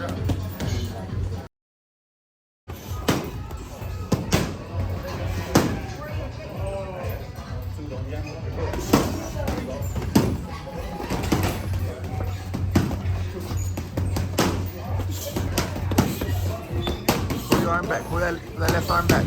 Pull your arm back. Pull that left arm back.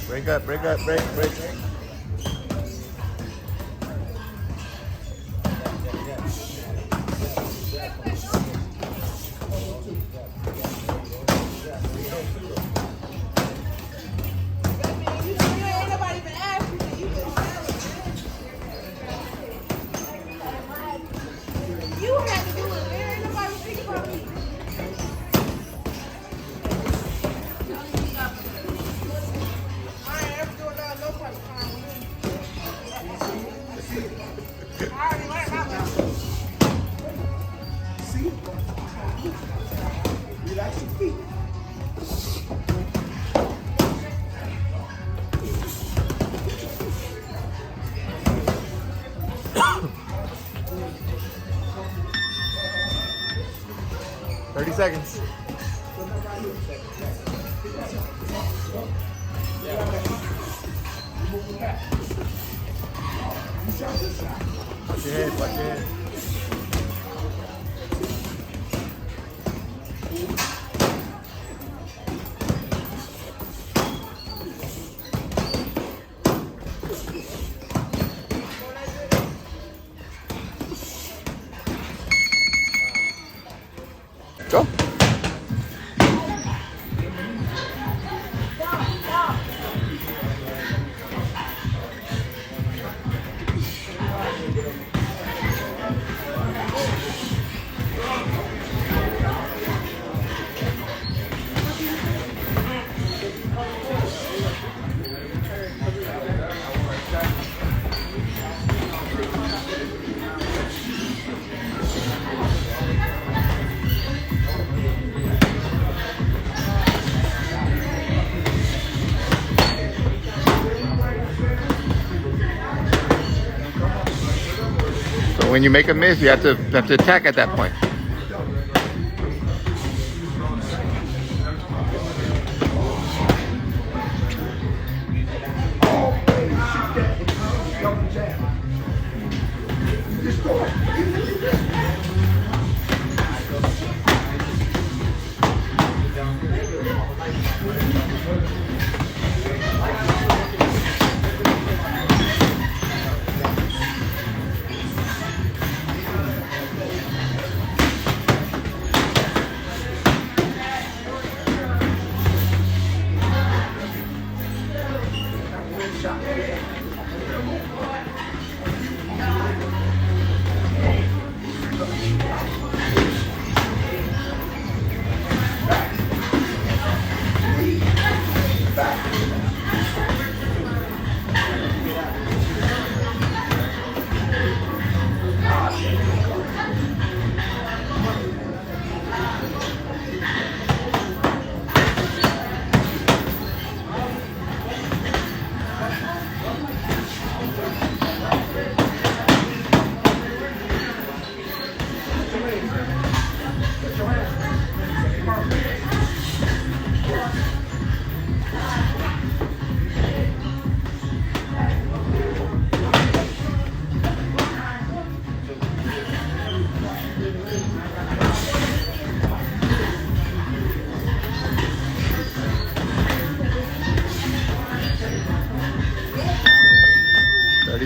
Break up, break up, break. 30 seconds. Watch your head, watch your head. Go. When you make a miss, you have to attack at that point.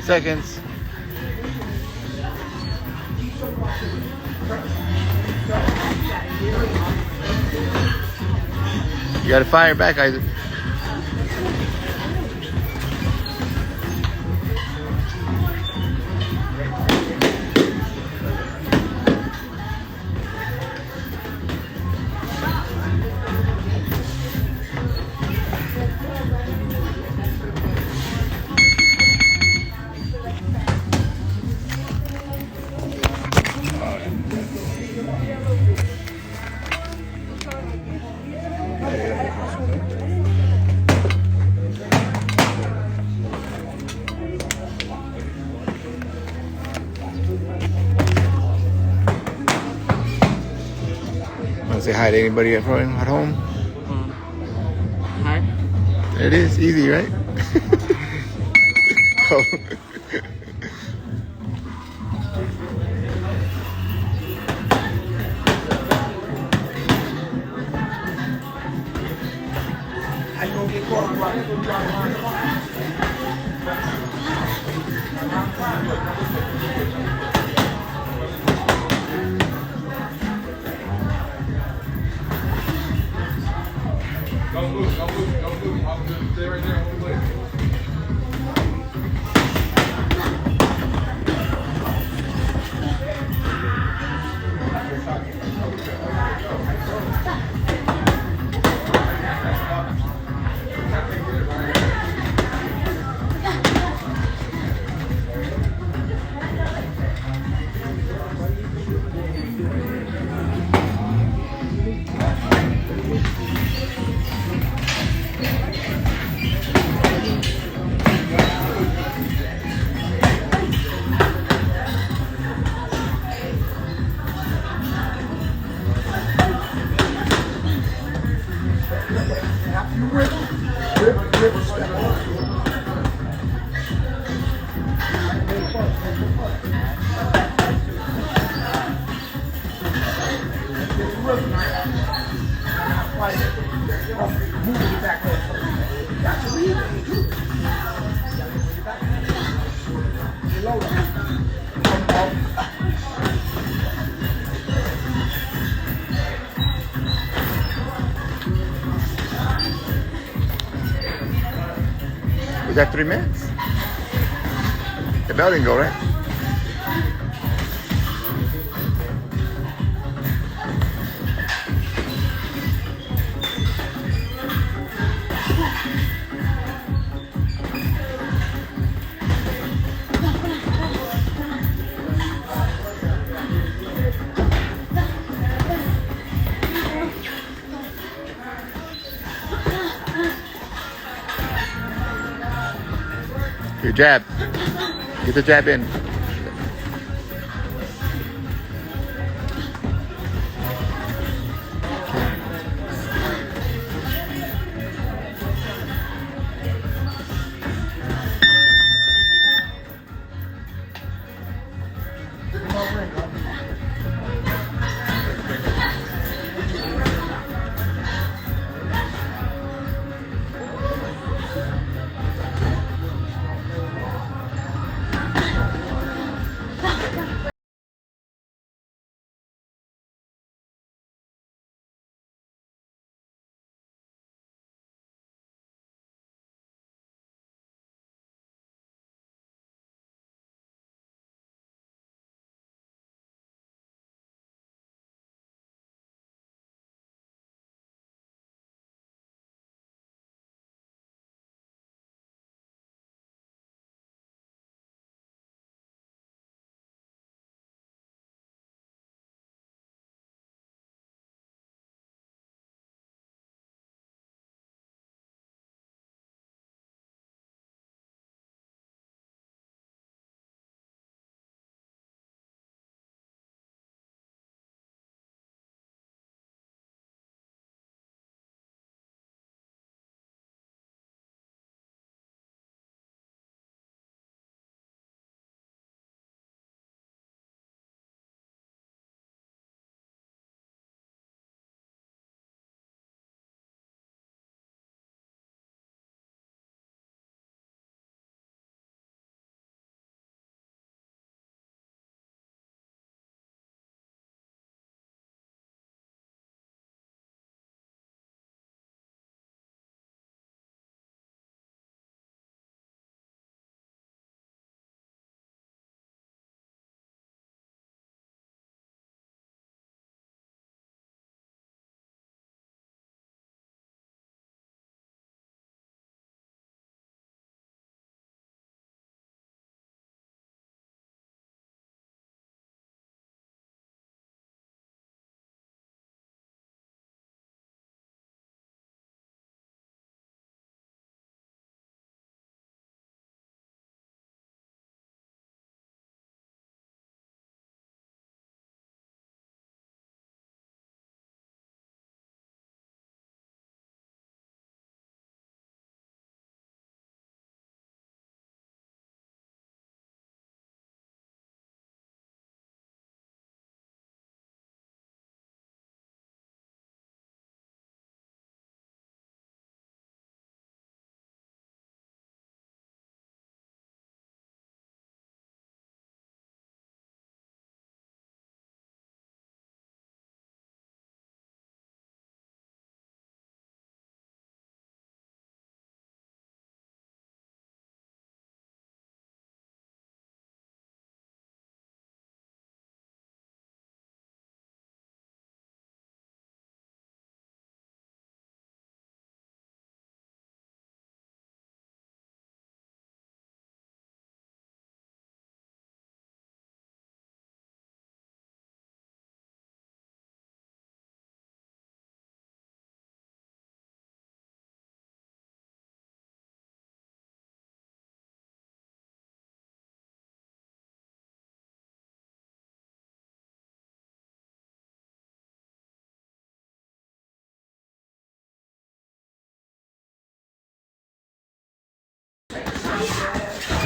Seconds. You gotta fire back, Isaac. Want to say hi to anybody at home? Hi. It is easy, right? Oh. Don't move. I'll just stay right there and hold it. Was that 3 minutes? The bell didn't go, right? Your jab. Get the jab in.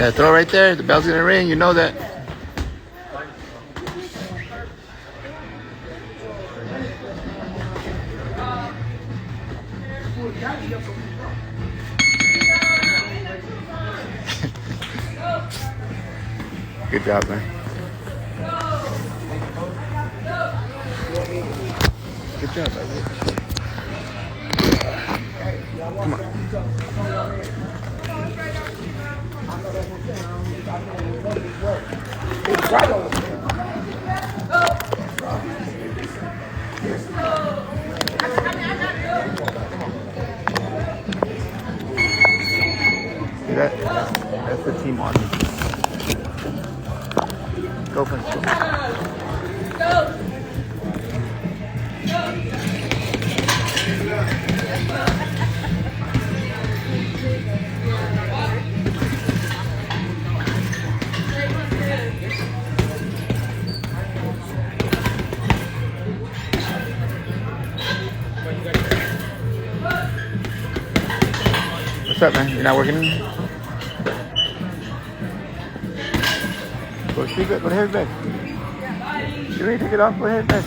Yeah, throw it right there. The bell's gonna ring. You know that. Good job, man. Good job, baby. Come on. See that? That's the team on. Go for it. Go. What's up, man? You're not working? Go sleep it. Go to bed. You ready to take it off? Go ahead, bed.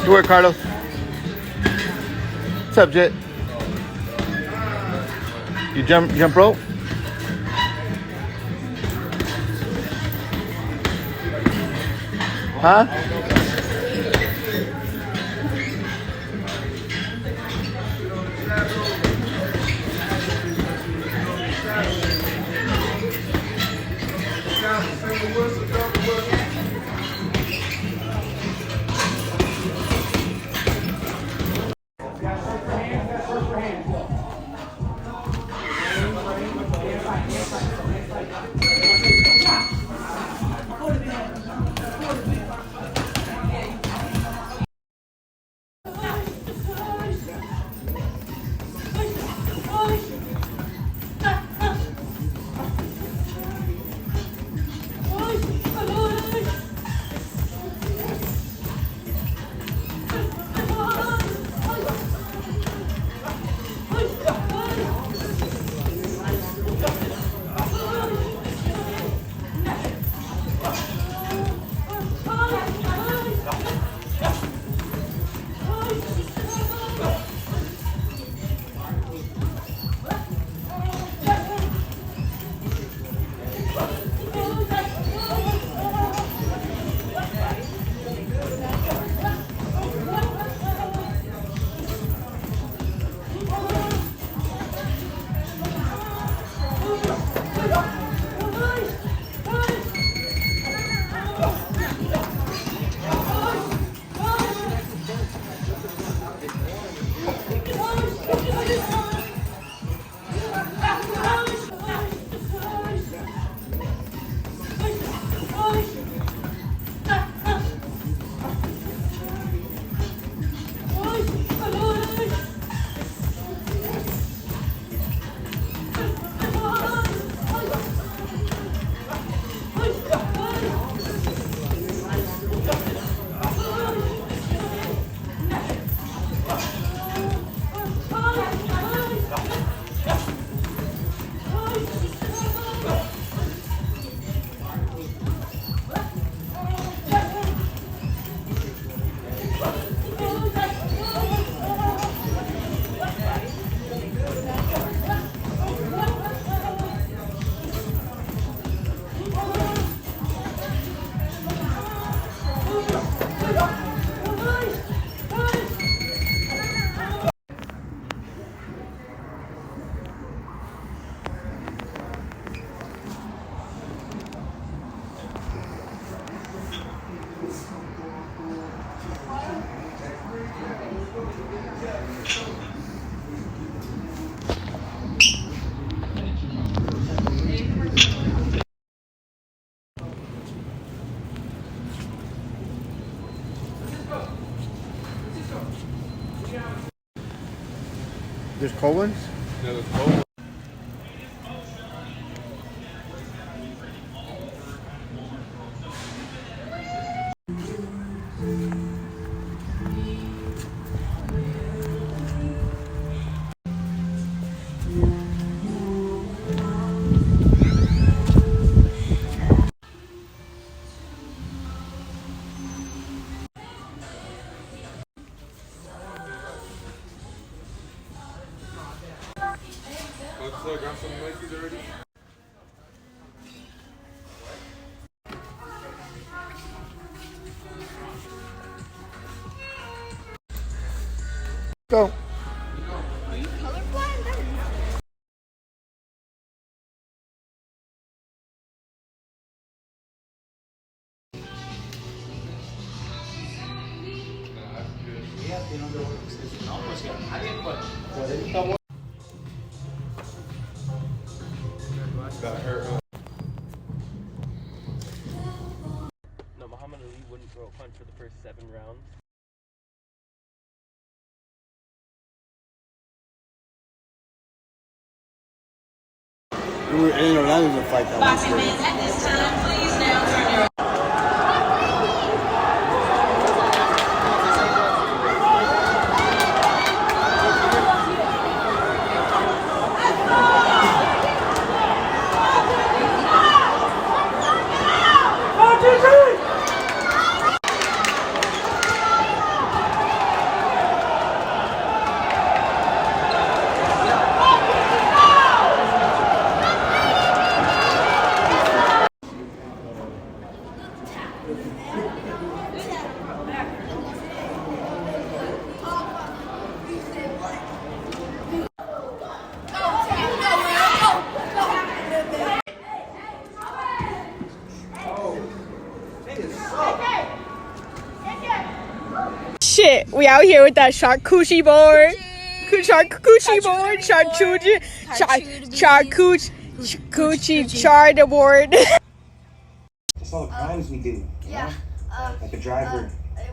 Good work, Carlos. What's up, Jet? You jump rope? Huh? There's cold ones? Yeah, there's cold. Got some Nikes already? Go. Are you colorblind? Got her. No, Muhammad Ali wouldn't throw a punch for the first 7 rounds. We were in Orlando to fight that one. Boxing fans, at this time, please now turn your Shit, we out here with that charcuterie board. Charcuterie board. Charcuterie char board. Just all the crimes we do. You know? Like a driver.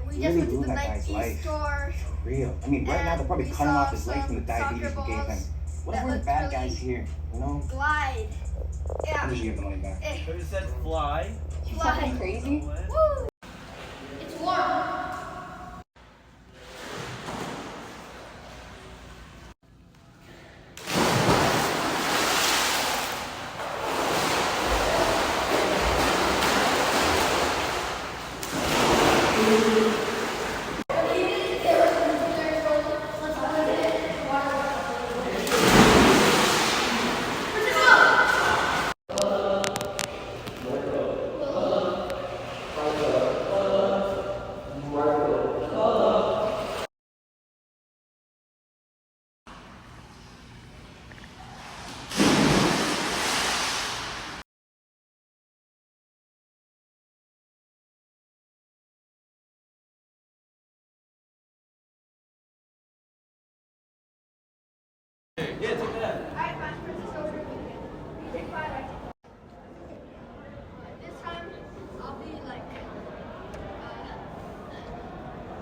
We really just went to ruined the that guy's Nike life. store. For real. I mean, right now they're probably we cutting saw off his leg from the some diabetes soccer we gave him. balls What that if we're the looked bad really guys here? You know? Glide. I'm Yeah. just give the money back. But it said fly. Glide. Crazy. Woo! It's warm. This time, I'll be like,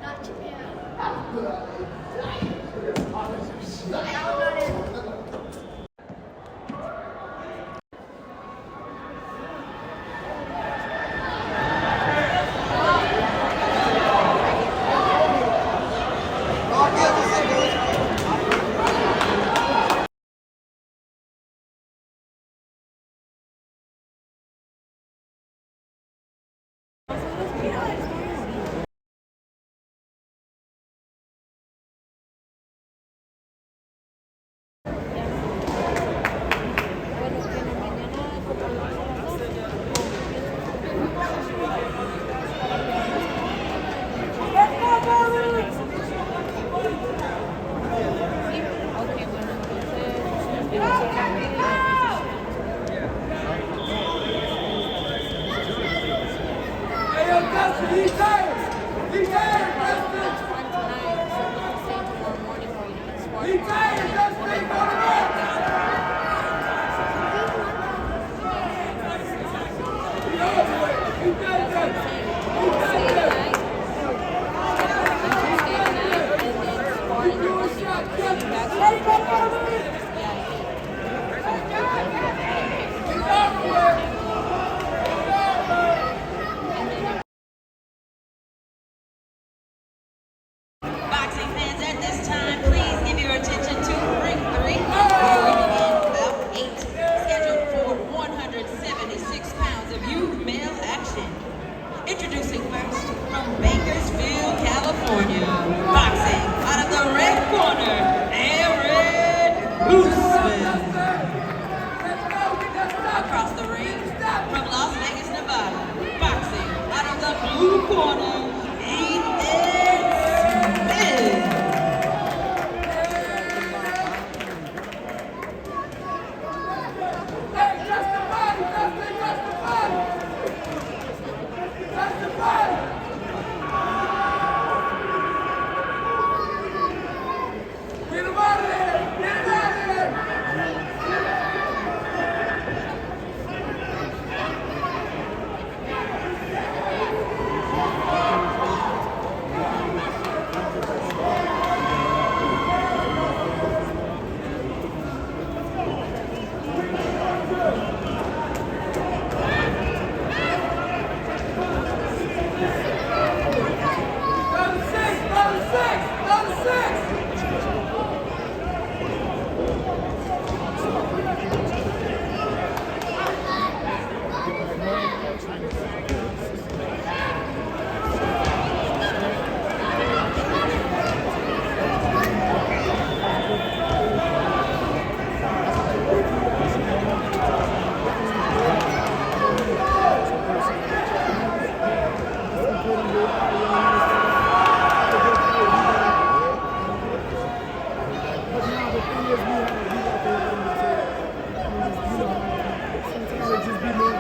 not Japan. I'm not in. Hey, Guzman. Across the ring from Las Vegas, Nevada, boxing out of the blue corner,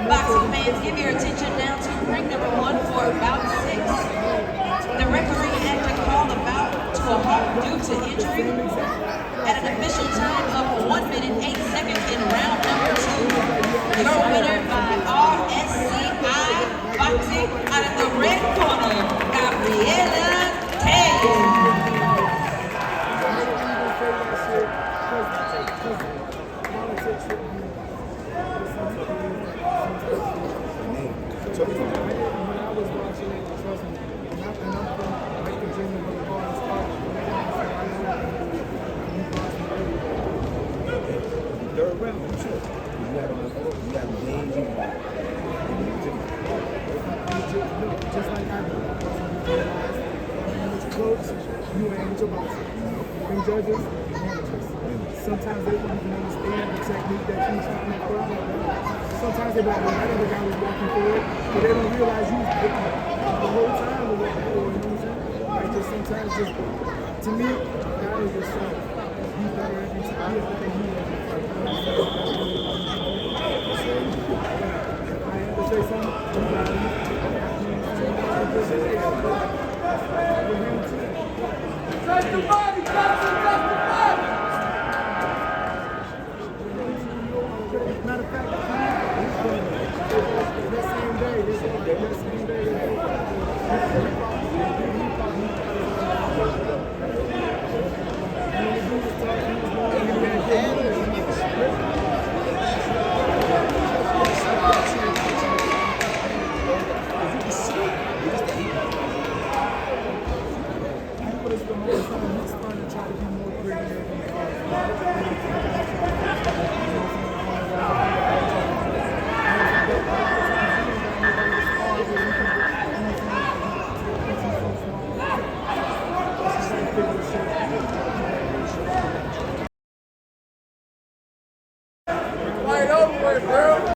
boxing fans, give your attention now to ring number 1 for Bout 6. The referee had to call the bout to a halt due to injury at an official time of 1 minute 8 seconds in round number 2. Your winner by RSCI Boxing out of the red corner, Gabriela Just like I do. Coach, you ain't your boss. And judges, managers. Sometimes they don't even understand the technique that you're trying to put. Sometimes they like, well, that other guy was walking forward, but they don't realize you the whole time was walking forward. You know what I'm saying? Like just sometimes, just to me, God is yourself. You better every time. You have to think you I have to say something. Touch the body, touch the body. Matter of fact, that same day, Fight over with, girl.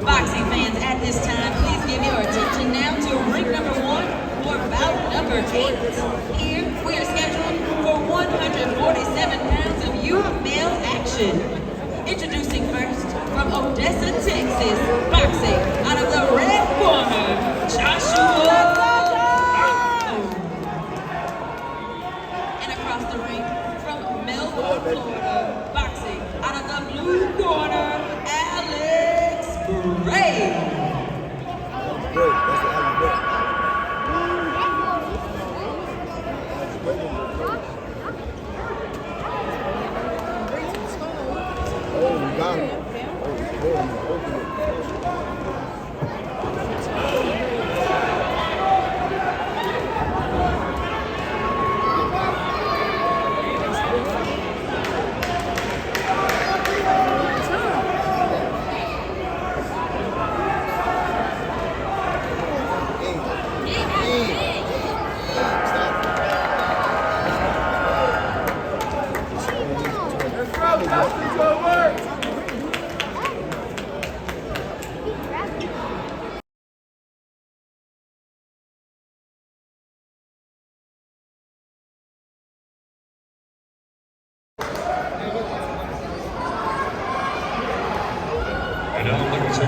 Boxing fans, at this time, please give your attention now to ring number 1 for bout number 8. Here, we are scheduled for 147 rounds of male action. Introducing first, from Odessa, Texas, boxing out of the red corner, Joshua. And across the ring, from Melbourne, Florida, boxing out of the blue corner, Ray. Oh, we got him.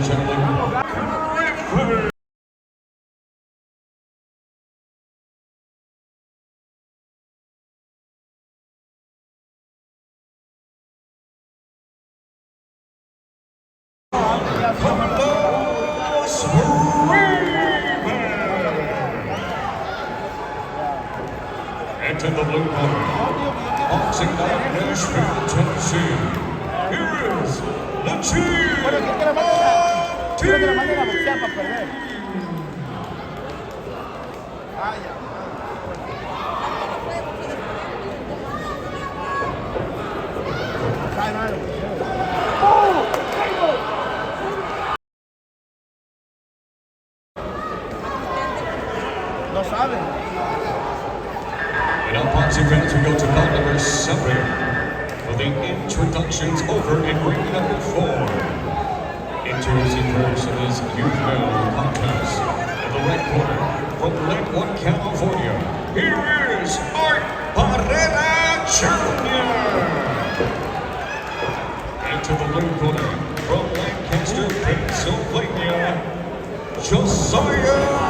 and gentlemen, Freeman. And in the blue corner, boxing out of Nashville, Tennessee, here is No saben. And now, boxing fans, we go to bout number 7 for the introductions over in ring number 4. Introducing first in this youth male contest in the red corner from Lakewood, California. Here is Art Barrera Jr. Into the blue corner from Lancaster, Pennsylvania, Josiah.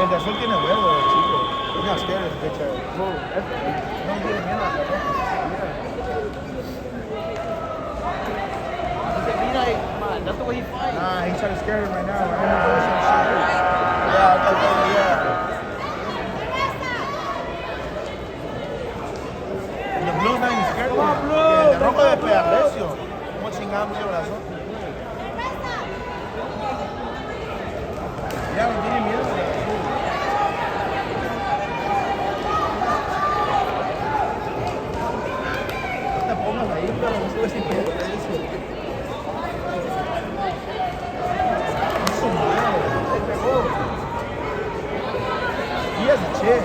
El de azul tiene huevo, chico. He's not scared of the bitch ass. No tiene miedo a la ropa. That's the way he fights. Nah, he's trying to scare him right now. Yeah. The blue's not even scared. El de rojo de pedazo. Como chingamos el brazo. Ya, no tiene miedo. No te pongas ahí, pero no subes sin pedo. He has a chin.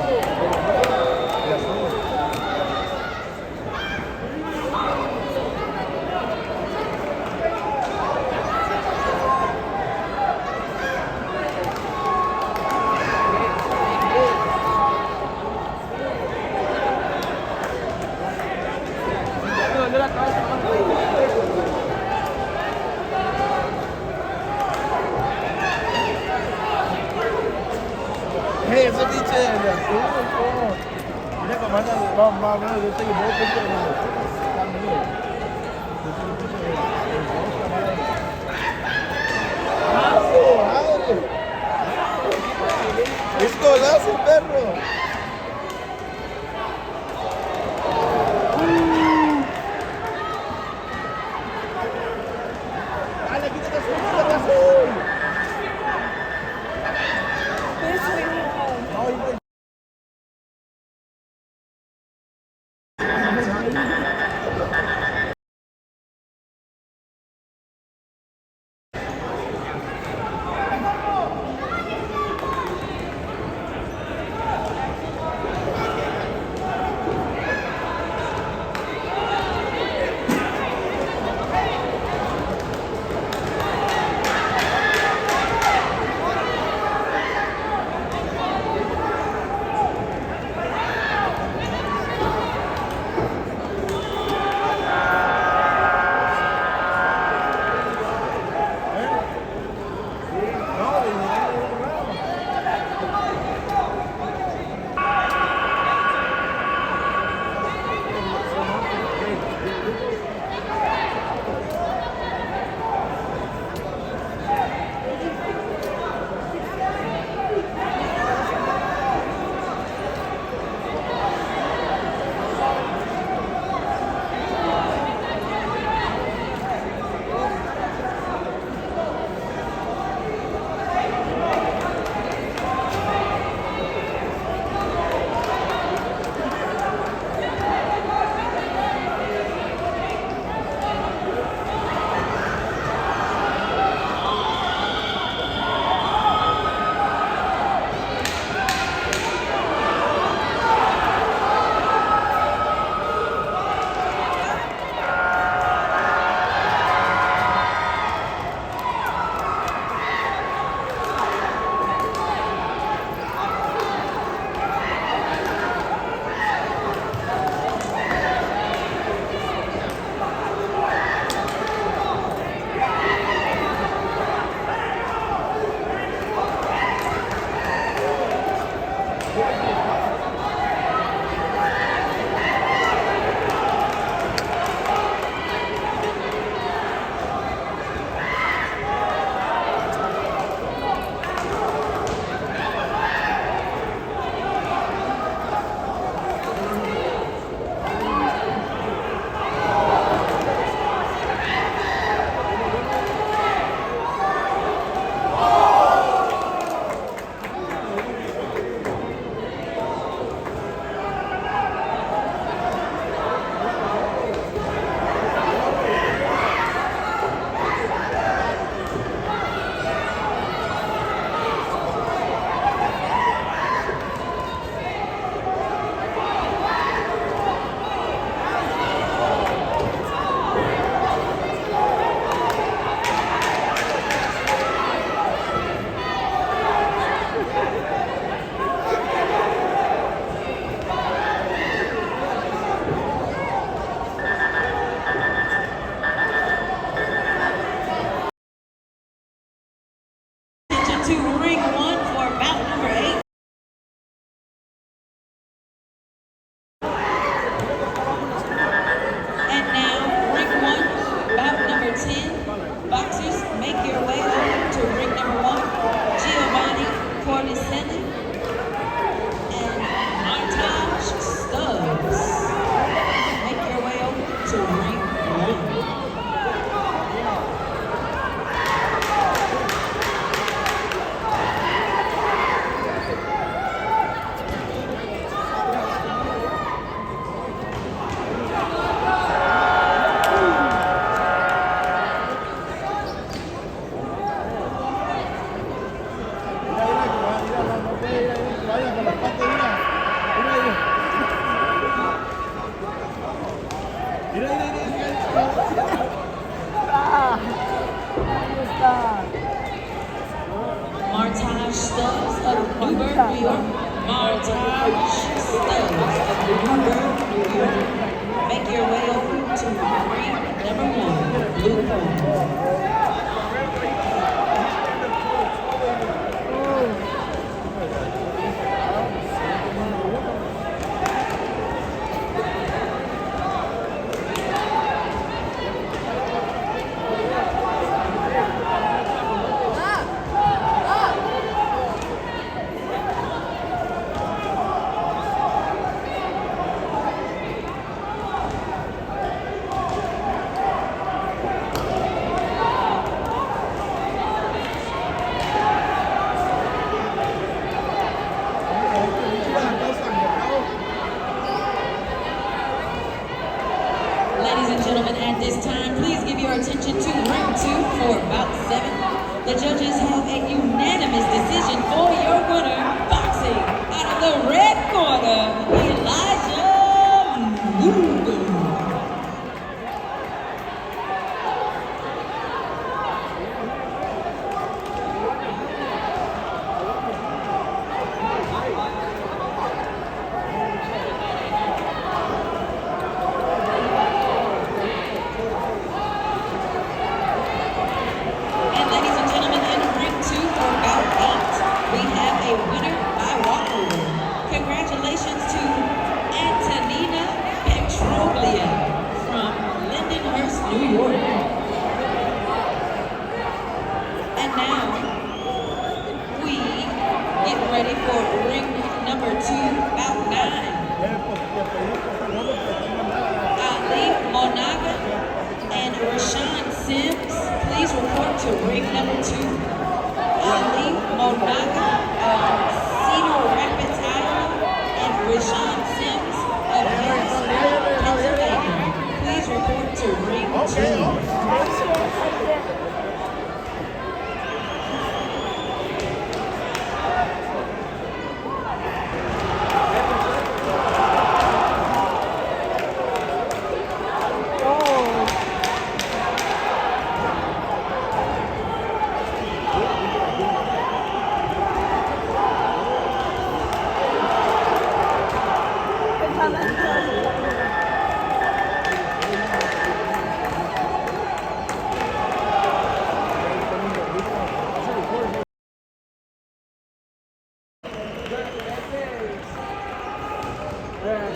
Hey, ese pinche de azul, mira cómo anda, más o menos, yo tengo dos pinches de madre! ¡Es golazo, perro! ¡Dale, quítate azul! to ring 1. Martage Stubbs of Newburgh, New York. Martage Stubbs of Newburgh, New York. Make your way over to ring number 1, blue corner. Ladies and gentlemen, at this time, please give your attention to ring 2 for Bout 7. The judges have a unanimous decision for your winner, boxing out of the red corner, Elijah Lubbock. And ladies and gentlemen, in ring 2 for Bout 8, we have a winner by walkover. Congratulations to Antonina Petroglia from Lindenhurst, New York. And now, we get ready for ring number 2, Bout 9. Ali Monaga and Rashawn Sims, please report to ring number 2. Ali Monaga of Cedar Rapids, Iowa, and Rashawn Sims of Harrisburg, Pennsylvania. Please report to ring 2.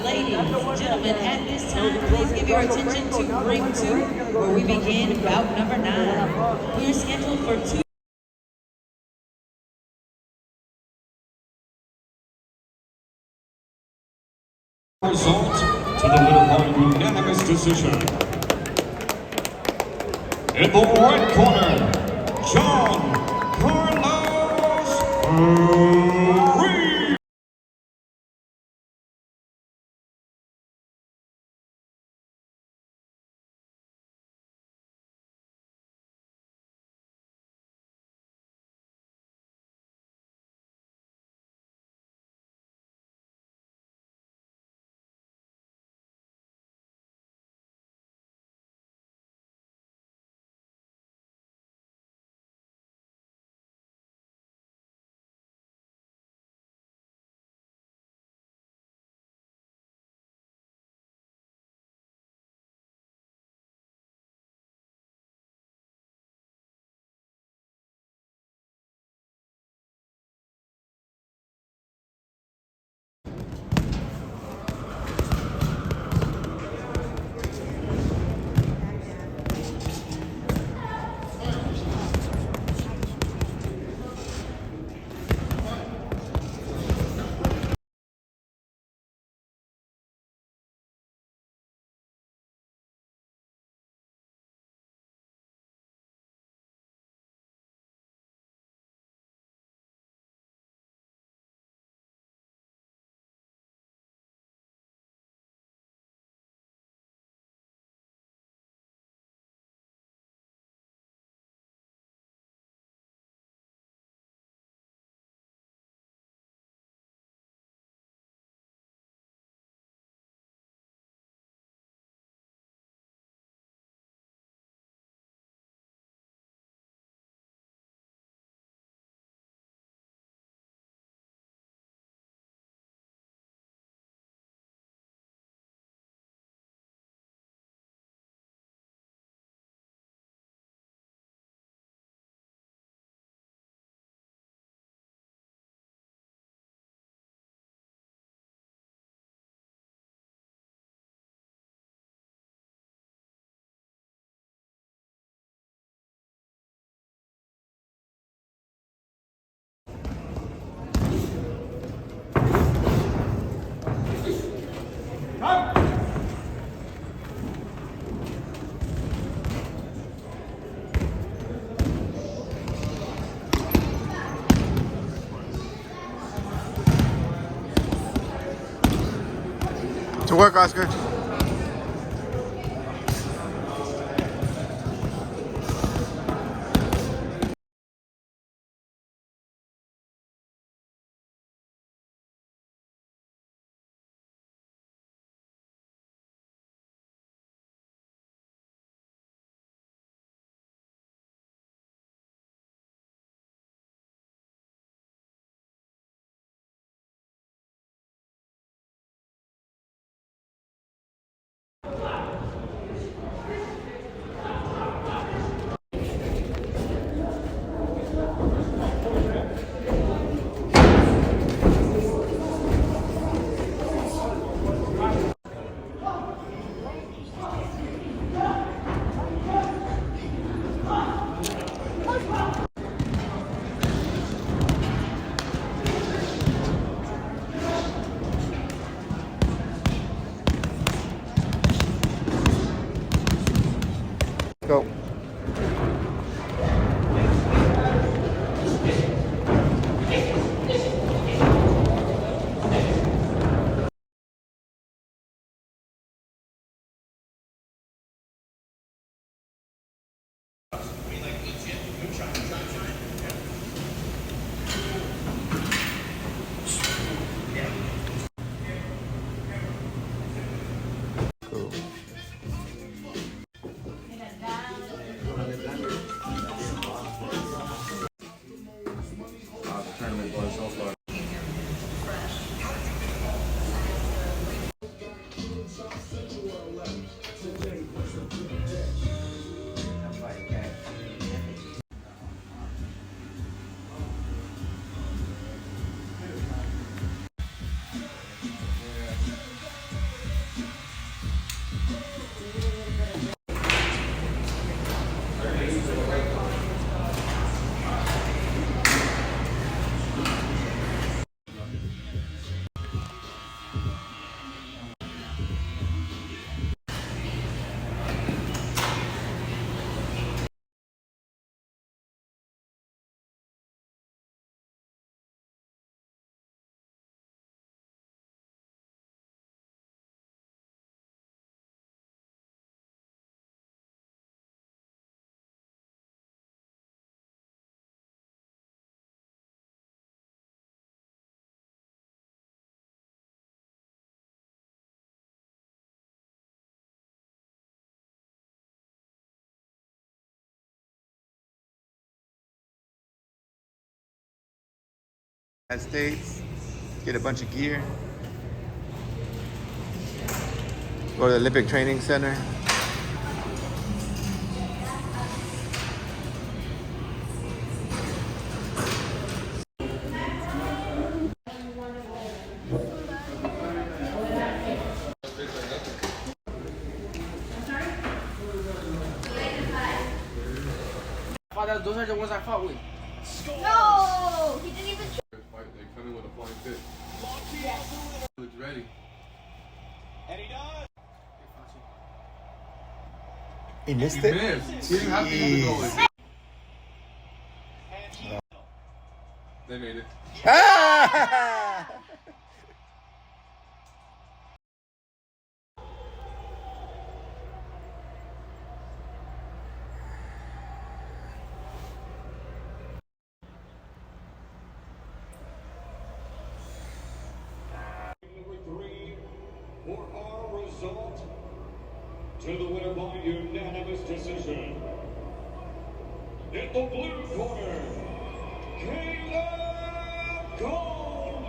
Ladies and gentlemen, at this time, please give your attention to ring 2, where we begin bout number 9. We are scheduled for 2. Result to the winner by unanimous decision. In the red corner, John Carlos work, Oscar. Go. Cool. Tournament was so far. United States, get a bunch of gear, go to the Olympic Training Center. Those are the ones I fought with. No, he didn't even. They come in with a flying fist. Looks ready. He missed He it? missed. He didn't have to even go in. They made it. Ah! For our result, to the winner by unanimous decision. In the blue corner, Caleb Cole.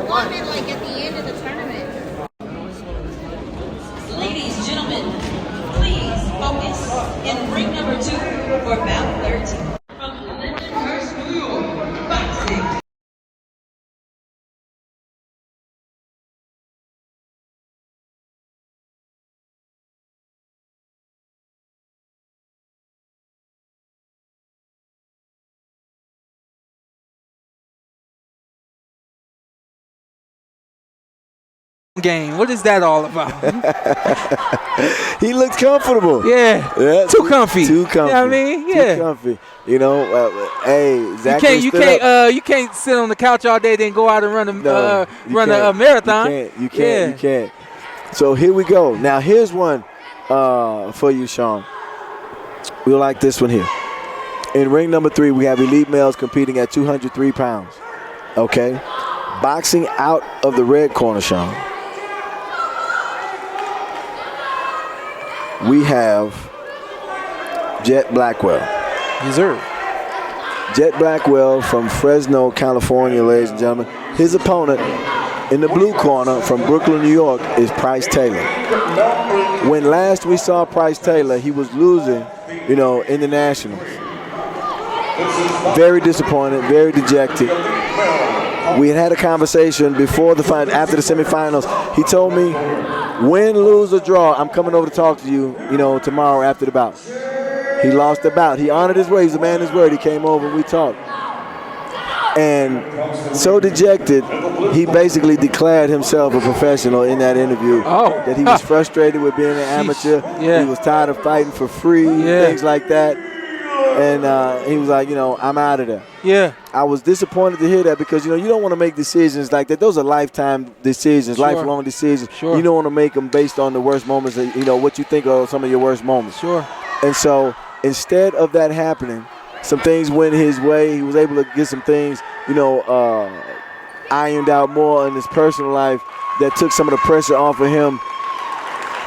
Wanted like at the end of the tournament. Ladies, gentlemen, please focus in ring number 2 for bout 13. From Lindenhurst, New York, boxing. game. What is that all about? He looks comfortable. Yeah. Too comfy. Too comfy. You know what I mean? Yeah. Too comfy. You know, hey, Zach. You can't sit on the couch all day then go out and run a marathon. You can't. So here we go. Now here's one for you, Sean. We'll like this one here. In ring number 3, we have elite males competing at 203 pounds. Okay? Boxing out of the red corner, Sean. We have Jet Blackwell. Yes, sir. Jet Blackwell from Fresno, California, ladies and gentlemen. His opponent in the blue corner from Brooklyn, New York, is Price Taylor. When last we saw Price Taylor, he was losing, in the Nationals. Very disappointed, very dejected. We had a conversation before the fight, after the semifinals. He told me, win, lose, or draw, I'm coming over to talk to you, tomorrow after the bout. He lost the bout. He honored his word. He's a man of his word. He came over and we talked. And so dejected, he basically declared himself a professional in that interview. That he was frustrated with being an amateur. Yeah. He was tired of fighting for free, things like that. And he was like, I'm out of there. Yeah. I was disappointed to hear that because, you don't want to make decisions like that. Those are lifetime decisions, lifelong decisions. Sure. You don't want to make them based on the worst moments, what you think are some of your worst moments. Sure. And so instead of that happening, some things went his way. He was able to get some things, ironed out more in his personal life that took some of the pressure off of him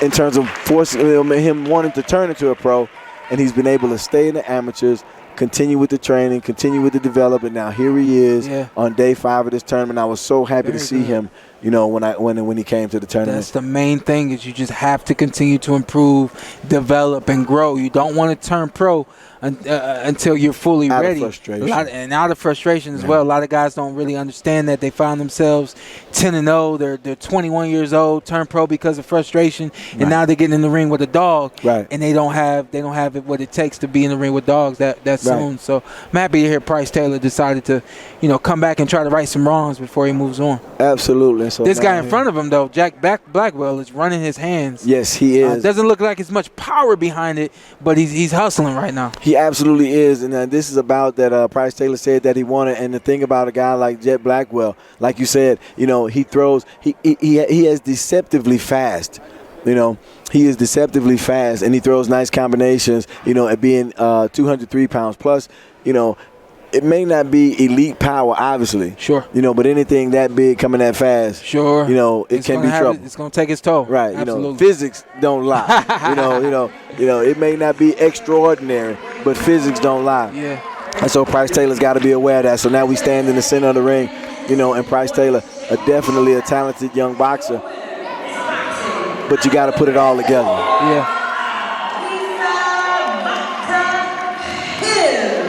in terms of forcing him wanting to turn into a pro. And he's been able to stay in the amateurs, continue with the training, continue with the development. Now here he is on day 5 of this tournament. I was so happy to see him, when he came to the tournament. That's the main thing is you just have to continue to improve, develop, and grow. You don't want to turn pro until you're fully ready. Out of frustration. Out of frustration as well. A lot of guys don't really understand that. They found themselves 10-0. They're 21 years old, turned pro because of frustration, and now they're getting in the ring with a dog. Right. And they don't have what it takes to be in the ring with dogs that soon. So I'm happy to hear Price Taylor decided to, come back and try to right some wrongs before he moves on. Absolutely. So this guy in front of him, though, Jack Blackwell, is running his hands. Yes, he is. Doesn't look like there's much power behind it, but he's hustling right now. He absolutely is, and this is about that Price Taylor said that he wanted. And the thing about a guy like Jet Blackwell, like you said, he throws. He is deceptively fast. He is deceptively fast, and he throws nice combinations. At being 203 pounds plus, it may not be elite power, obviously. Sure. But anything that big coming that fast, sure. It can be trouble. It's going to take its toll. Right. Absolutely. Physics don't lie. It may not be extraordinary, but physics don't lie. Yeah. And so Price Taylor's got to be aware of that. So now we stand in the center of the ring, and Price Taylor, definitely a talented young boxer. But you got to put it all together. Yeah.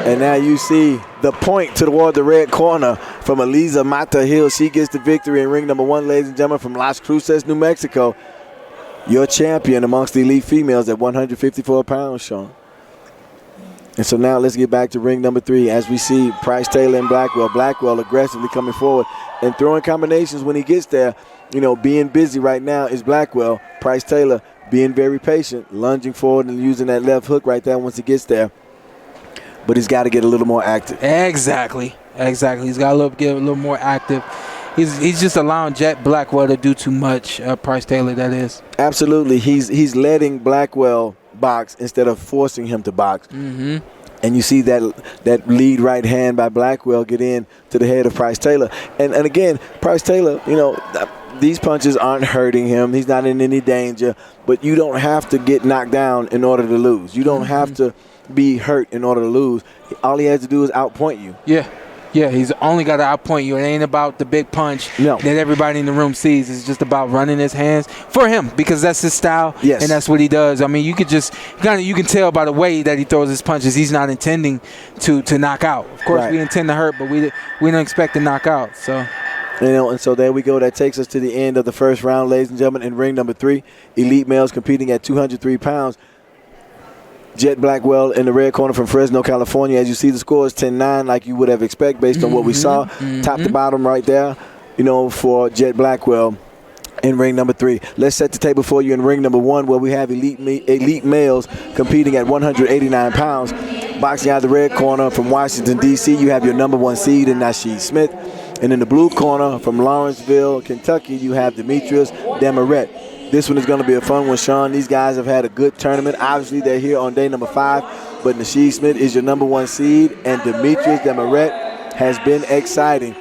And now you see the point toward the red corner from Alyssa Mata Hill. She gets the victory in ring number 1, ladies and gentlemen, from Las Cruces, New Mexico. Your champion amongst the elite females at 154 pounds, Sean. And so now let's get back to ring number 3 as we see Price Taylor and Blackwell. Blackwell aggressively coming forward and throwing combinations when he gets there. Being busy right now is Blackwell. Price Taylor being very patient, lunging forward and using that left hook right there once he gets there. But he's got to get a little more active. Exactly. He's got to get a little more active. He's just allowing Jet Blackwell to do too much. Price Taylor, that is. Absolutely. He's letting Blackwell box instead of forcing him to box. Mm-hmm. And you see that lead right hand by Blackwell get in to the head of Price Taylor. And again, Price Taylor, these punches aren't hurting him. He's not in any danger. But you don't have to get knocked down in order to lose. You don't have to be hurt in order to lose. All he has to do is outpoint you. Yeah, he's only got to outpoint you. It ain't about the big punch that everybody in the room sees. It's just about running his hands for him because that's his style. Yes. And that's what he does. I mean, you can tell by the way that he throws his punches. He's not intending to knock out. Of course, we intend to hurt, but we don't expect to knock out. So. And so there we go. That takes us to the end of the first round, ladies and gentlemen, in ring number 3. Elite males competing at 203 pounds. Jet Blackwell in the red corner from Fresno, California. As you see, the score is 10-9 like you would have expected based on what we saw. Top to bottom right there, for Jet Blackwell. in ring number 3. Let's set the table for you in ring number 1, where we have elite males competing at 189 pounds. Boxing out of the red corner from Washington, D.C., you have your number 1 seed in Nejib Smith. And in the blue corner from Lawrenceville, Kentucky, you have Demetrius Demaret. This one is going to be a fun one, Sean. These guys have had a good tournament. Obviously, they're here on day number 5, but Nejib Smith is your number 1 seed, and Demetrius Demaret has been exciting.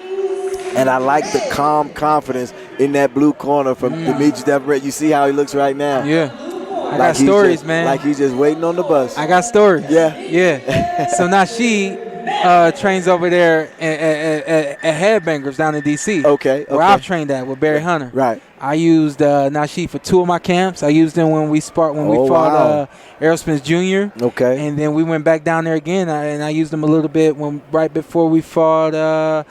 And I like the calm confidence in that blue corner from Demetrius Demaret. You see how he looks right now? Yeah. I got stories, man. Like he's just waiting on the bus. I got stories. Yeah. Yeah. So Najib trains over there at Headbangers down in D.C. Okay. Where I've trained at with Barry Hunter. Right. I used Najib for 2 of my camps. I used him when we fought Errol Spence Jr. Okay. And then we went back down there again, and I used him a little bit right before we fought. I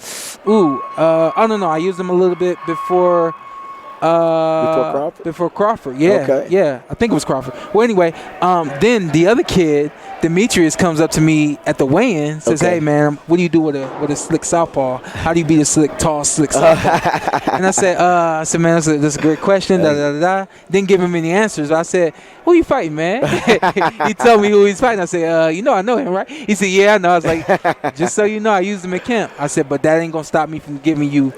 used him a little bit before. Before Crawford, yeah, okay. Yeah, I think it was Crawford. Well, anyway, then the other kid, Demetrius, comes up to me at the weigh-in, says, "Hey, man, what do you do with a slick southpaw? How do you beat a tall, slick southpaw?" And I said, "Man, that's a great question." Didn't give him any answers. I said, "Who you fighting, man?" He told me who he's fighting. I said, I know him, right?" He said, "Yeah, I know." I was like, "Just so you know, I used him at camp." I said, "But that ain't gonna stop me from giving you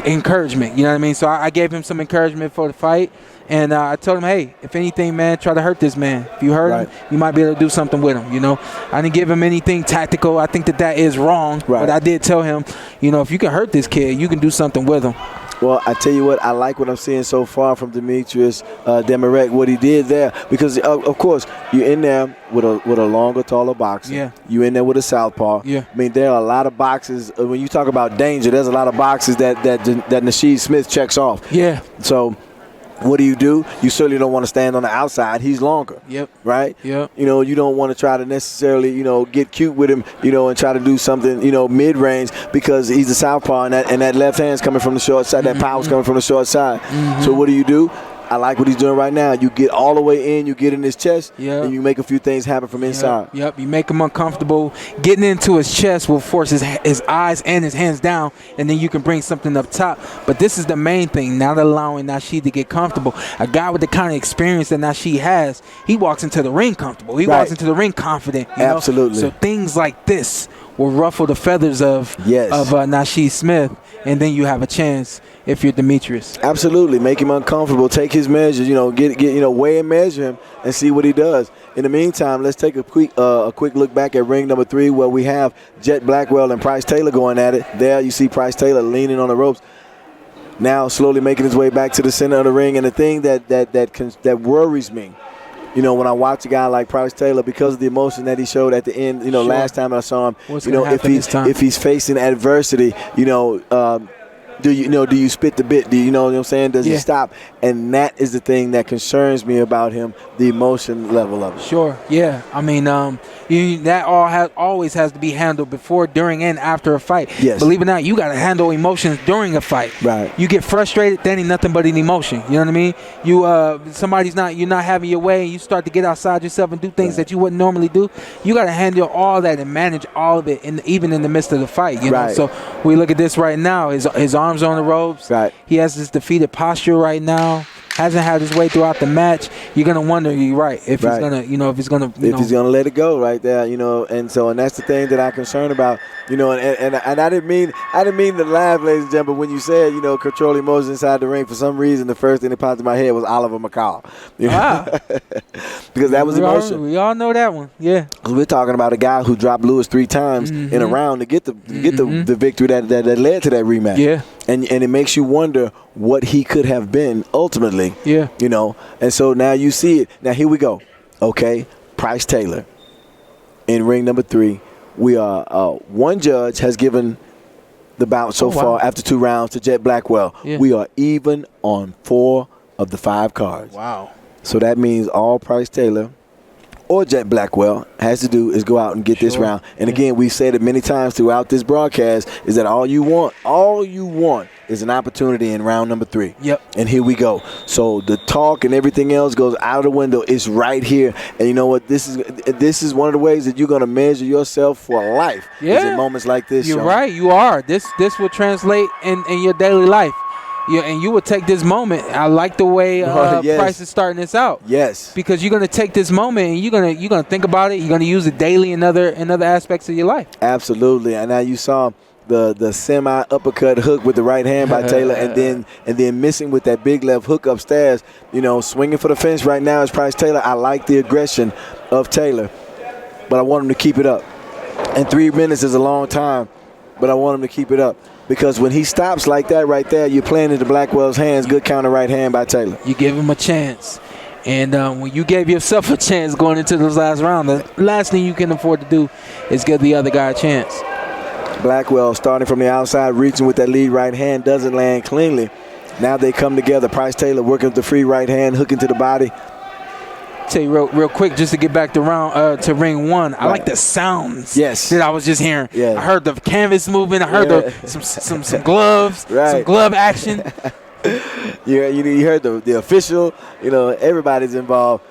encouragement." You know what I mean? So I gave him some encouragement for the fight, and I told him, "Hey, if anything, man, try to hurt this man. If you hurt him, you might be able to do something with him." You know, I didn't give him anything tactical. I think that is wrong, but I did tell him, if you can hurt this kid, you can do something with him. Well, I tell you what, I like what I'm seeing so far from Demetrius Demaret, what he did there, because of course you're in there with a longer, taller boxer. Yeah. You're in there with a southpaw. Yeah. I mean, there are a lot of boxes. When you talk about danger, there's a lot of boxes that Nejib Smith checks off. Yeah. So what do? You certainly don't want to stand on the outside. He's longer. Yep. Right? Yep. You don't want to try to necessarily, get cute with him, and try to do something, mid-range, because he's a southpaw and that left hand's coming from the short side. That power's coming from the short side. So what do? I like what he's doing right now. You get all the way in, you get in his chest, and you make a few things happen from inside. Yep. You make him uncomfortable. Getting into his chest will force his eyes and his hands down, and then you can bring something up top. But this is the main thing, not allowing Najib to get comfortable. A guy with the kind of experience that Najib has, he walks into the ring comfortable. He walks into the ring confident. Absolutely. So things like this will ruffle the feathers of Najib Smith, and then you have a chance if you're Demetrius. Absolutely. Make him uncomfortable. Take his measures, weigh and measure him and see what he does. In the meantime, let's take a quick look back at ring number 3, where we have Jet Blackwell and Price Taylor going at it. There you see Price Taylor leaning on the ropes, now slowly making his way back to the center of the ring. And the thing that worries me, when I watch a guy like Price Taylor, because of the emotion that he showed at the end, last time I saw him, if he's facing adversity, do you spit the bit? Do you know what I'm saying? Does he stop? And that is the thing that concerns me about him, the emotion level of it. Sure, yeah. I mean, that always has to be handled before, during, and after a fight. Yes. Believe it or not, you got to handle emotions during a fight. Right. You get frustrated, that ain't nothing but an emotion. You know what I mean? You're not having your way, and you start to get outside yourself and do things that you wouldn't normally do. You got to handle all that and manage all of it, even in the midst of the fight. You know? So we look at this right now. His arms on the ropes. Right. He has this defeated posture right now. Hasn't had his way throughout the match. You're gonna wonder, you're right, if he's gonna, if he's gonna let it go right there, and that's the thing that I'm concerned about, and I didn't mean to laugh, ladies and gentlemen, but when you said, control emotions inside the ring, for some reason the first thing that popped in my head was Oliver McCall, because that was emotion. We all know that one, yeah. Because we're talking about a guy who dropped Lewis 3 times in a round to get the victory that led to that rematch. Yeah. And it makes you wonder what he could have been ultimately. Yeah. And so now you see it. Now here we go. Okay, Price Taylor in ring number 3. We are one judge has given the bout so far after 2 rounds to Jet Blackwell. Yeah. We are even on 4 of the 5 cards. Wow. So that means all Price Taylor or Jet Blackwell has to do is go out and get this round. And again, we've said it many times throughout this broadcast, is that all you want is an opportunity in round number 3. Yep. And here we go. So the talk and everything else goes out of the window. It's right here. And you know what? This is one of the ways that you're going to measure yourself for life. Yeah. Is in moments like this. You're Sean. right. You are. This will translate in your daily life. Yeah, and you would take this moment. I like the way Yes. Price is starting this out. Yes. Because you're gonna take this moment and you're gonna think about it. You're gonna use it daily in other aspects of your life. Absolutely. And now you saw the semi uppercut hook with the right hand by Taylor, and then missing with that big left hook upstairs. Swinging for the fence right now is Price Taylor. I like the aggression of Taylor, but I want him to keep it up. And 3 minutes is a long time, but I want him to keep it up. Because when he stops like that right there, you're playing into Blackwell's hands. Good counter right hand by Taylor. You give him a chance. And when you gave yourself a chance going into this last round, the last thing you can afford to do is give the other guy a chance. Blackwell starting from the outside, reaching with that lead right hand, doesn't land cleanly. Now they come together. Price Taylor working with the free right hand, hooking to the body. Tell you real quick, just to get back to ring one, I like the sounds that I was just hearing. Yeah. I heard the canvas moving. I heard some gloves, some glove action. You heard the official. Everybody's involved.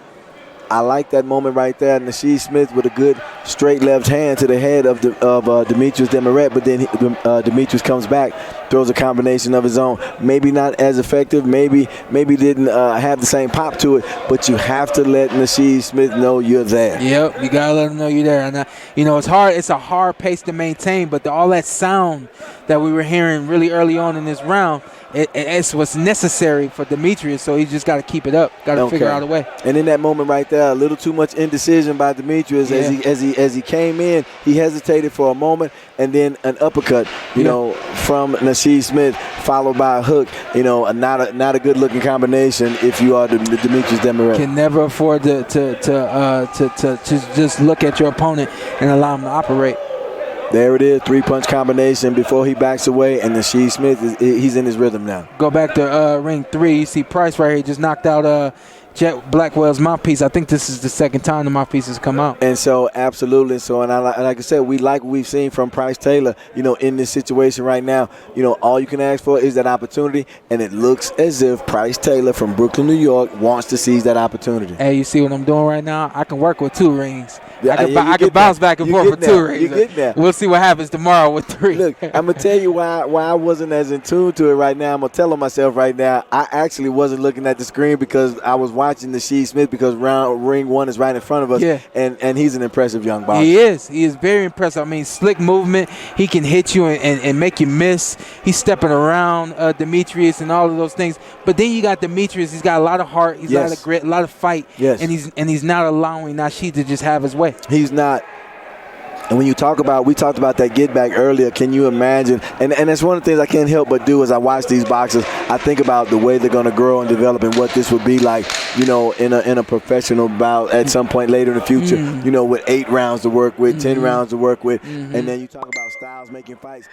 I like that moment right there. Nejib Smith with a good straight left hand to the head of Demetrius Demaret, but then Demetrius comes back, throws a combination of his own. Maybe not as effective, maybe didn't have the same pop to it, but you have to let Nejib Smith know you're there. Yep, you gotta let him know you're there. And it's hard. It's a hard pace to maintain, but all that sound that we were hearing really early on in this round, it's what's necessary for Demetrius, so he's just got to keep it up. Got to figure out a way. And in that moment right there, a little too much indecision by Demetrius as he came in. He hesitated for a moment, and then an uppercut, from Nejib Smith, followed by a hook. Not a good looking combination if you are Demetrius Demaret. Can never afford to just look at your opponent and allow him to operate. There it is, 3-punch combination before he backs away, and Nejib Smith, he's in his rhythm now. Go back to ring 3. You see Price right here just knocked out Jet Blackwell's mouthpiece. I think this is the second time the mouthpiece has come out. And so, absolutely. So, and like I said, we like what we've seen from Price Taylor, in this situation right now. All you can ask for is that opportunity, and it looks as if Price Taylor from Brooklyn, New York, wants to seize that opportunity. Hey, you see what I'm doing right now? I can work with 2 rings. I can bounce back and forth with 2 rings. You get there. We'll see what happens tomorrow with 3. Look, I'm going to tell you why I wasn't as in tune to it right now. I'm going to tell myself right now, I actually wasn't looking at the screen because I was watching Nejib Smith because ring 1 is right in front of us, and he's an impressive young boxer. He is very impressive. I mean, slick movement. He can hit you and make you miss. He's stepping around Demetrius and all of those things. But then you got Demetrius. He's got a lot of heart. He's got a lot of grit, a lot of fight. Yes. And he's not allowing Nejib to just have his way. He's not. And when we talked about that get back earlier, can you imagine? And that's one of the things I can't help but do as I watch these boxers. I think about the way they're going to grow and develop and what this would be like, in a professional bout at some point later in the future, with 8 rounds to work with, 10 rounds to work with. And then you talk about styles making fights.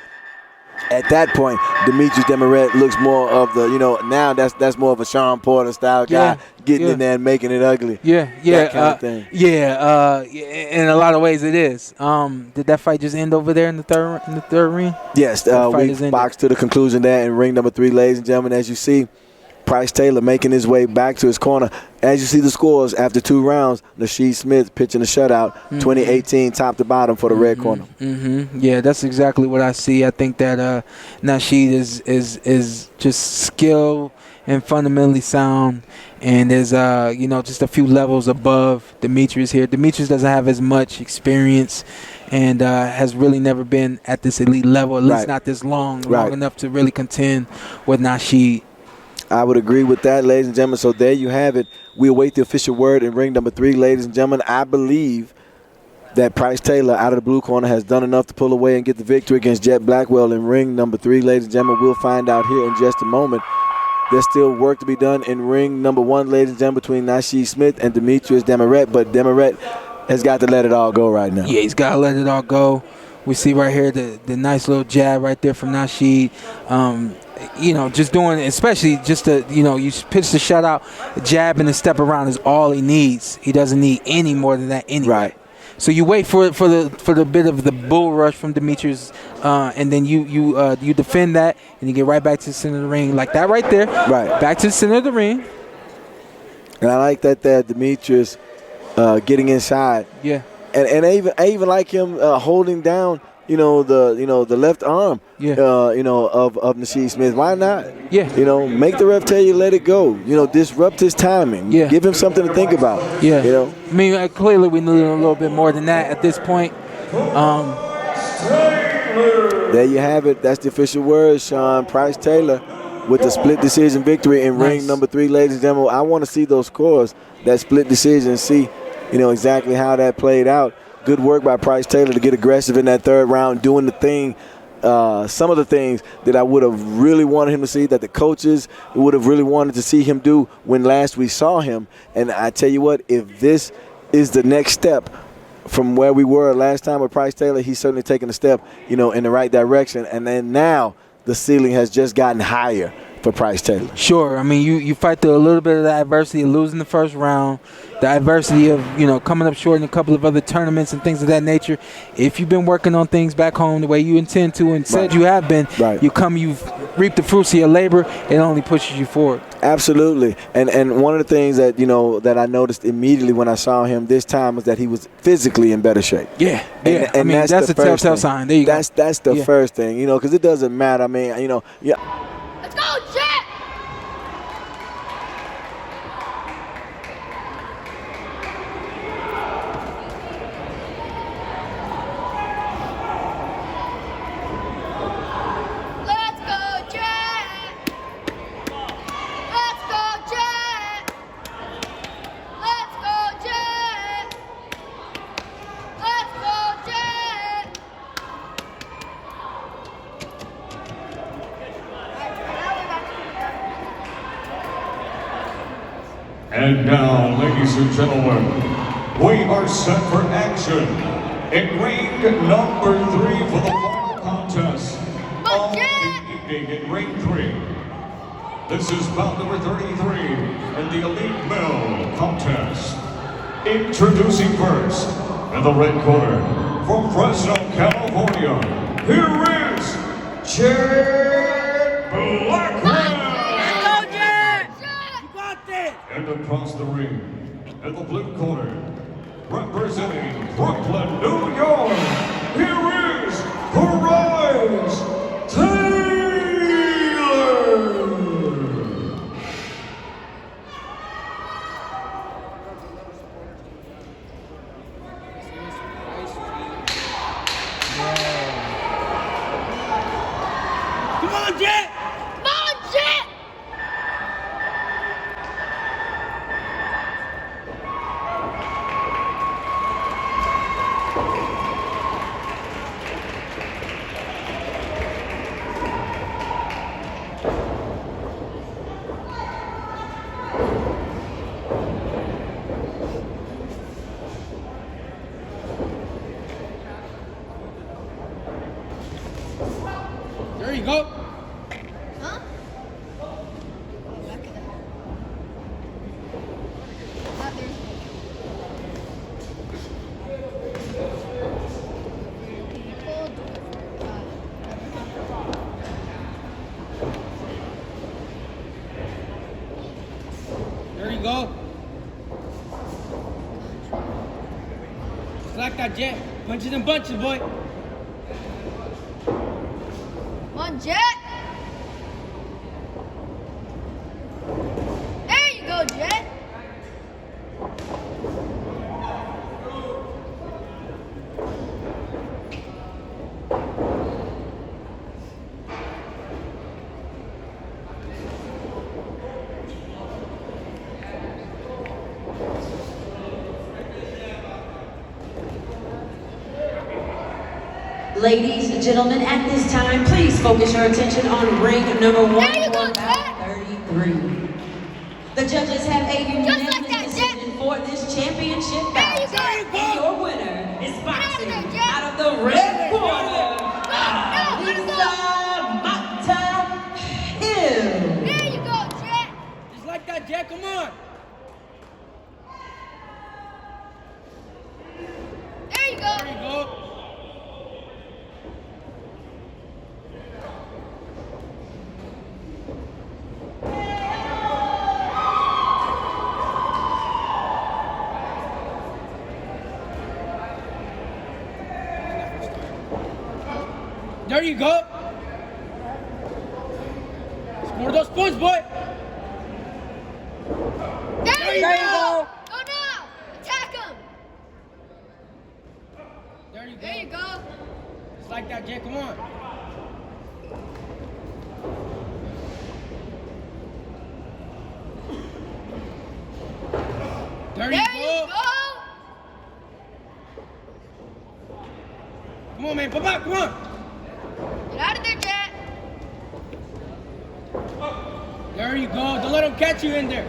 At that point, Demetrius Demaret looks more of the, now that's more of a Sean Porter style guy getting in there and making it ugly. That kind of thing. In a lot of ways it is. Did that fight just end over there in the third ring? Yes, we boxed to the conclusion there in ring number 3, ladies and gentlemen. As you see, Price Taylor making his way back to his corner. As you see the scores after 2 rounds, Nejib Smith pitching a shutout, 2018 top to bottom for the red corner. Yeah, that's exactly what I see. I think that Nejib is just skill and fundamentally sound, and is just a few levels above Demetrius here. Demetrius doesn't have as much experience and has really never been at this elite level, at least not this long enough to really contend with Nejib. I would agree with that, ladies and gentlemen. So there you have it. We await the official word in ring number 3, ladies and gentlemen. I believe that Price Taylor out of the blue corner has done enough to pull away and get the victory against Jet Blackwell in ring number 3, ladies and gentlemen. We'll find out here in just a moment. There's still work to be done in ring number 1, ladies and gentlemen, between Nejib Smith and Demetrius Demaret, but Demaret has got to let it all go right now. Yeah, he's got to let it all go. We see right here the nice little jab right there from Nejib. Just doing, especially just you pitch the shutout, jab and a step around is all he needs. He doesn't need any more than that anyway. Right. So you wait for the bit of the bull rush from Demetrius, and then you defend that, and you get right back to the center of the ring like that right there. Right. Back to the center of the ring. And I like that Demetrius getting inside. Yeah. And I even like him holding down the left arm, of Nejib Smith. Why not? Yeah. Make the ref tell you let it go. Disrupt his timing. Yeah. Give him something to think about. Yeah. I mean, clearly we need a little bit more than that at this point. There you have it. That's the official word, Sean. Price Taylor with the split decision victory in ring number 3, ladies and gentlemen. I want to see those scores, that split decision, see, exactly how that played out. Good work by Price Taylor to get aggressive in that third round, doing the thing, some of the things that I would have really wanted him to see, that the coaches would have really wanted to see him do when last we saw him. And I tell you what, if this is the next step from where we were last time with Price Taylor, he's certainly taken a step, in the right direction. And then now the ceiling has just gotten higher for Price Taylor. Sure. I mean, you fight through a little bit of the adversity of losing the first round, the adversity of, coming up short in a couple of other tournaments and things of that nature. If you've been working on things back home the way you intend to and said you have been, you've reaped the fruits of your labor, it only pushes you forward. Absolutely. And one of the things that, that I noticed immediately when I saw him this time was that he was physically in better shape. Yeah. And I mean, that's a telltale sign. There you go. That's the first thing, because it doesn't matter. I mean, Let's go, Jet! Let's go, Jet! Let's go, Jet! Let's go, Jet! Let's go, Jet! And now, ladies and gentlemen, we are set for action in ring number 3 for the final contest of the evening in ring 3. This is bout number 33 in the Elite Male contest. Introducing first, in the red corner, from Fresno, California, here is Chad Blackman. And across the ring, in the blue corner, representing Brooklyn, New York, here is Price Taylor. Come on, Jet! Come on, Jet! There you go. Huh? There you go. Just like that, Jet. Punches and bunches, boy. Come on, Jet! There you go, Jet! Ladies and gentlemen, at this time, please focus your attention on ring number 1 for bout 33. The judges have a unanimous decision for this championship bout. And your winner is boxing out of the red corner, Alyssa Mata Hill. There you go, Jet! Just like that, Jet. Come on. There you go! There you go. There you go. Score those points, boy. There you go. Go now. Attack him. There you go. There you go. Just like that, Jay. Come on. There you go. Come on, man. Come on. Come on. Get out of there, Jet. There you go. Don't let him catch you in there.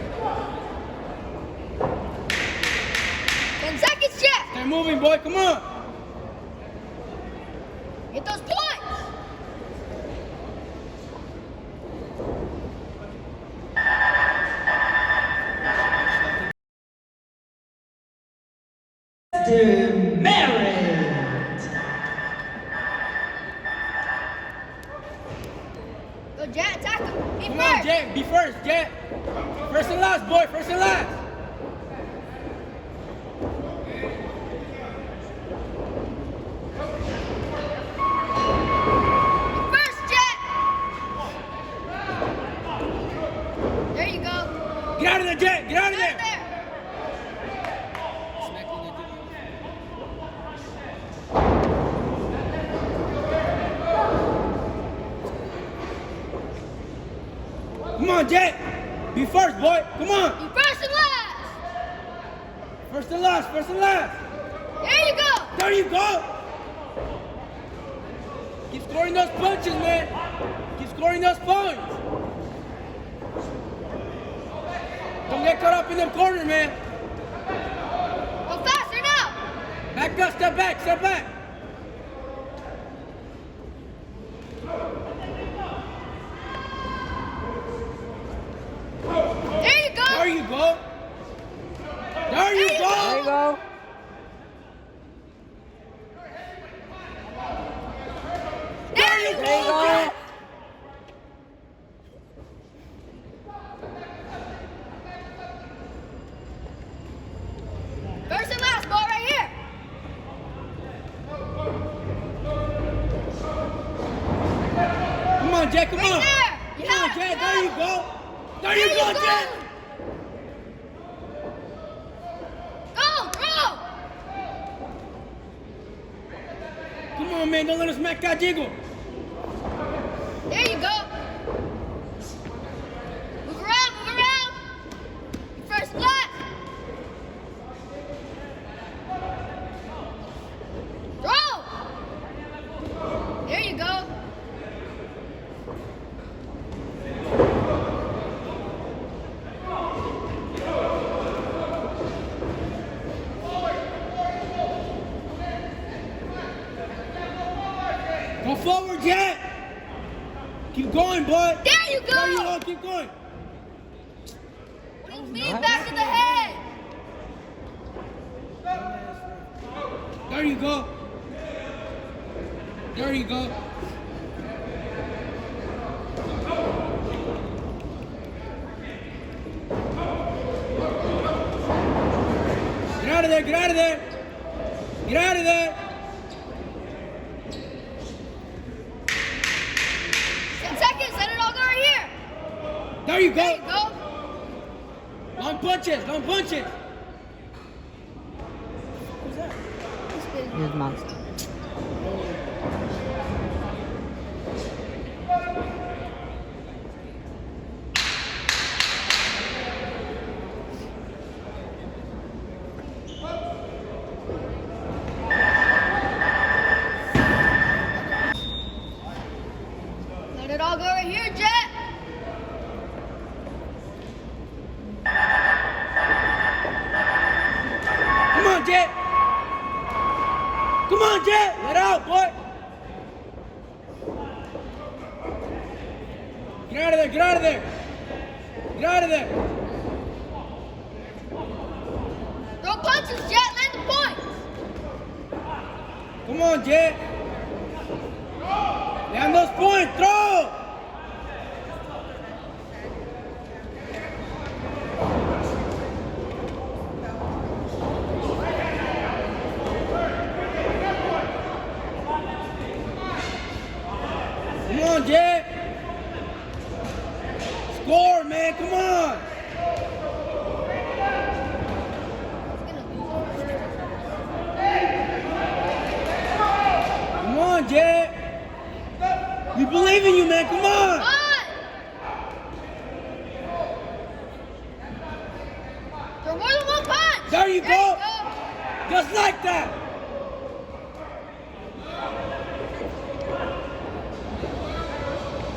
10 seconds, Jet. Stay moving, boy. Come on. Get those points. Go, Jet. Attack him. Be Come first. on, Jay. Be first, Jay. First and last, boy. First and last. First, Jet. There you go. Get out of there, Jay. Get out of there. Come on, Jay. Be first, boy. Come on. Be first and last. First and last. First and last. There you go. There you go. Keep scoring those punches, man. Keep scoring those points. Don't get caught up in the corner, man. Go faster now. Back up, step back, step back. There you go. There you go. There you go. There you go. There you There you go. First and last, ball right here. Come on, Jay, come Right on. there. You Come on, have it, Jay, you there have you it. go. There you go, Jay. Go, throw. Come on, man, don't let us smack that jiggle. There you go. Move around, move around. First and last. Throw. There you go. Go forward, Jay. Keep going, boy. There you go. There you go, keep going. Lean back in the head. There you go. There you go. Get out of there, get out of there. Get out of there. 10 seconds, let it all go right here. There you There go. you go. Long punches, long punches. His monster. Let it all go right here, Jet. Come on, Jet. Come on, Jet. Let out, boy. Get out of there, get out of there. Get out of there. Throw punches, Jet. Land the points. Come on, Jet. Land those points, throw. Come on, Jay. Score, man. Come on. Come on, Jay. We believe in you, man. Come on. Throw more than one punch. There you go. Just like that.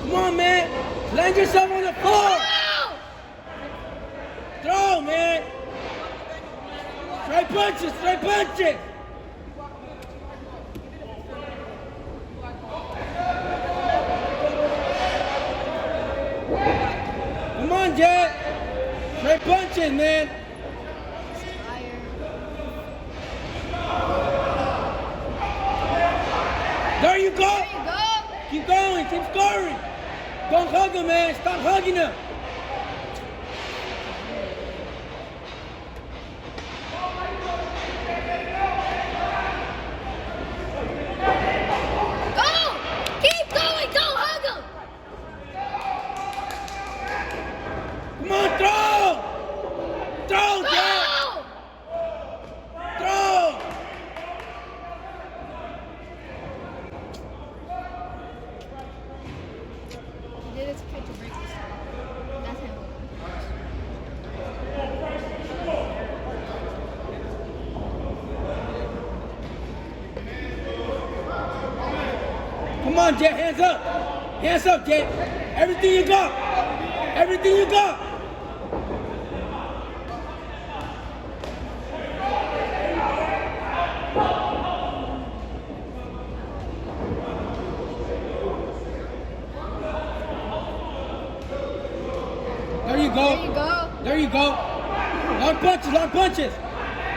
Come on, man. Land yourself on the floor. Throw, man. Straight punches, straight punches. Come on, Jet. Straight punches, man. There you go. Keep going, keep scoring. Don't hug him, man. Stop hugging him. Go! Keep going. Don't hug him. Come on, throw! Throw, Jack! Throw! He did it to catch a break this time. That's him. Come on, Jet, hands up. Hands up, Jet. Everything you got. Everything you got. There you go. There you go. There you go. Long punches, long punches.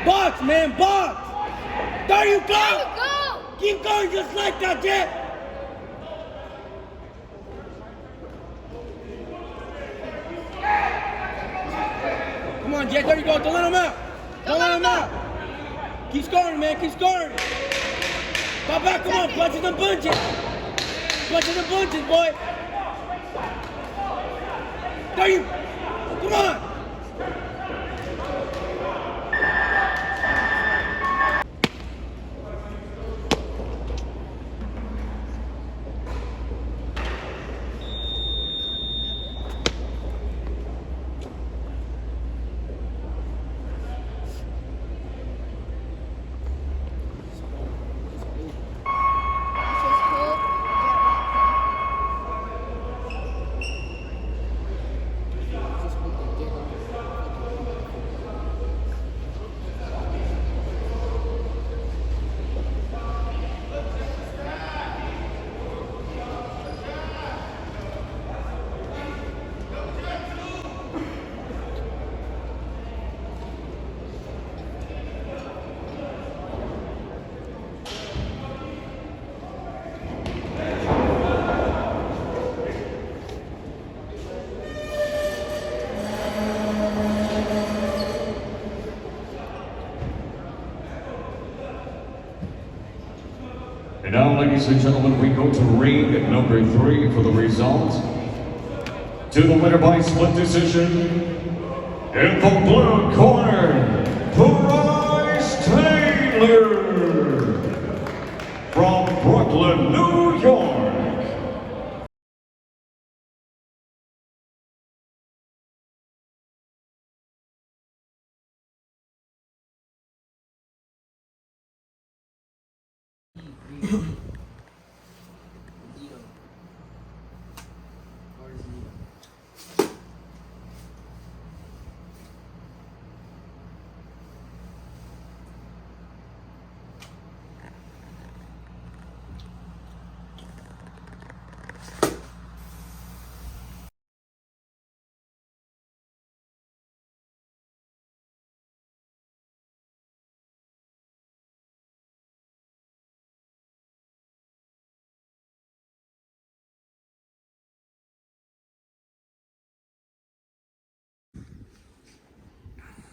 Box, man, box. There you go. There you go. Keep going just like that, Jet. Come on, Jet, there you go. Don't let him out. Don't let him out. Keep scoring, man. Keep scoring. Come back, come on. Punches and punches. Punches and punches, boy. There you. Come on. And now, ladies and gentlemen, we go to ring number 3 for the result. To the winner by split decision, in the blue corner, Bryce Taylor from Brooklyn, New York.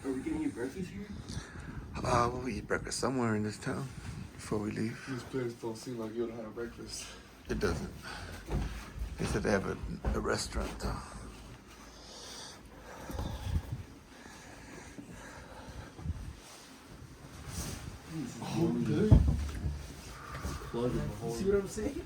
Are we getting you breakfast here? We'll eat breakfast somewhere in this town before we leave. These players don't seem like you'll have breakfast. It doesn't. said they have a restaurant. Oh, good. See what I'm saying?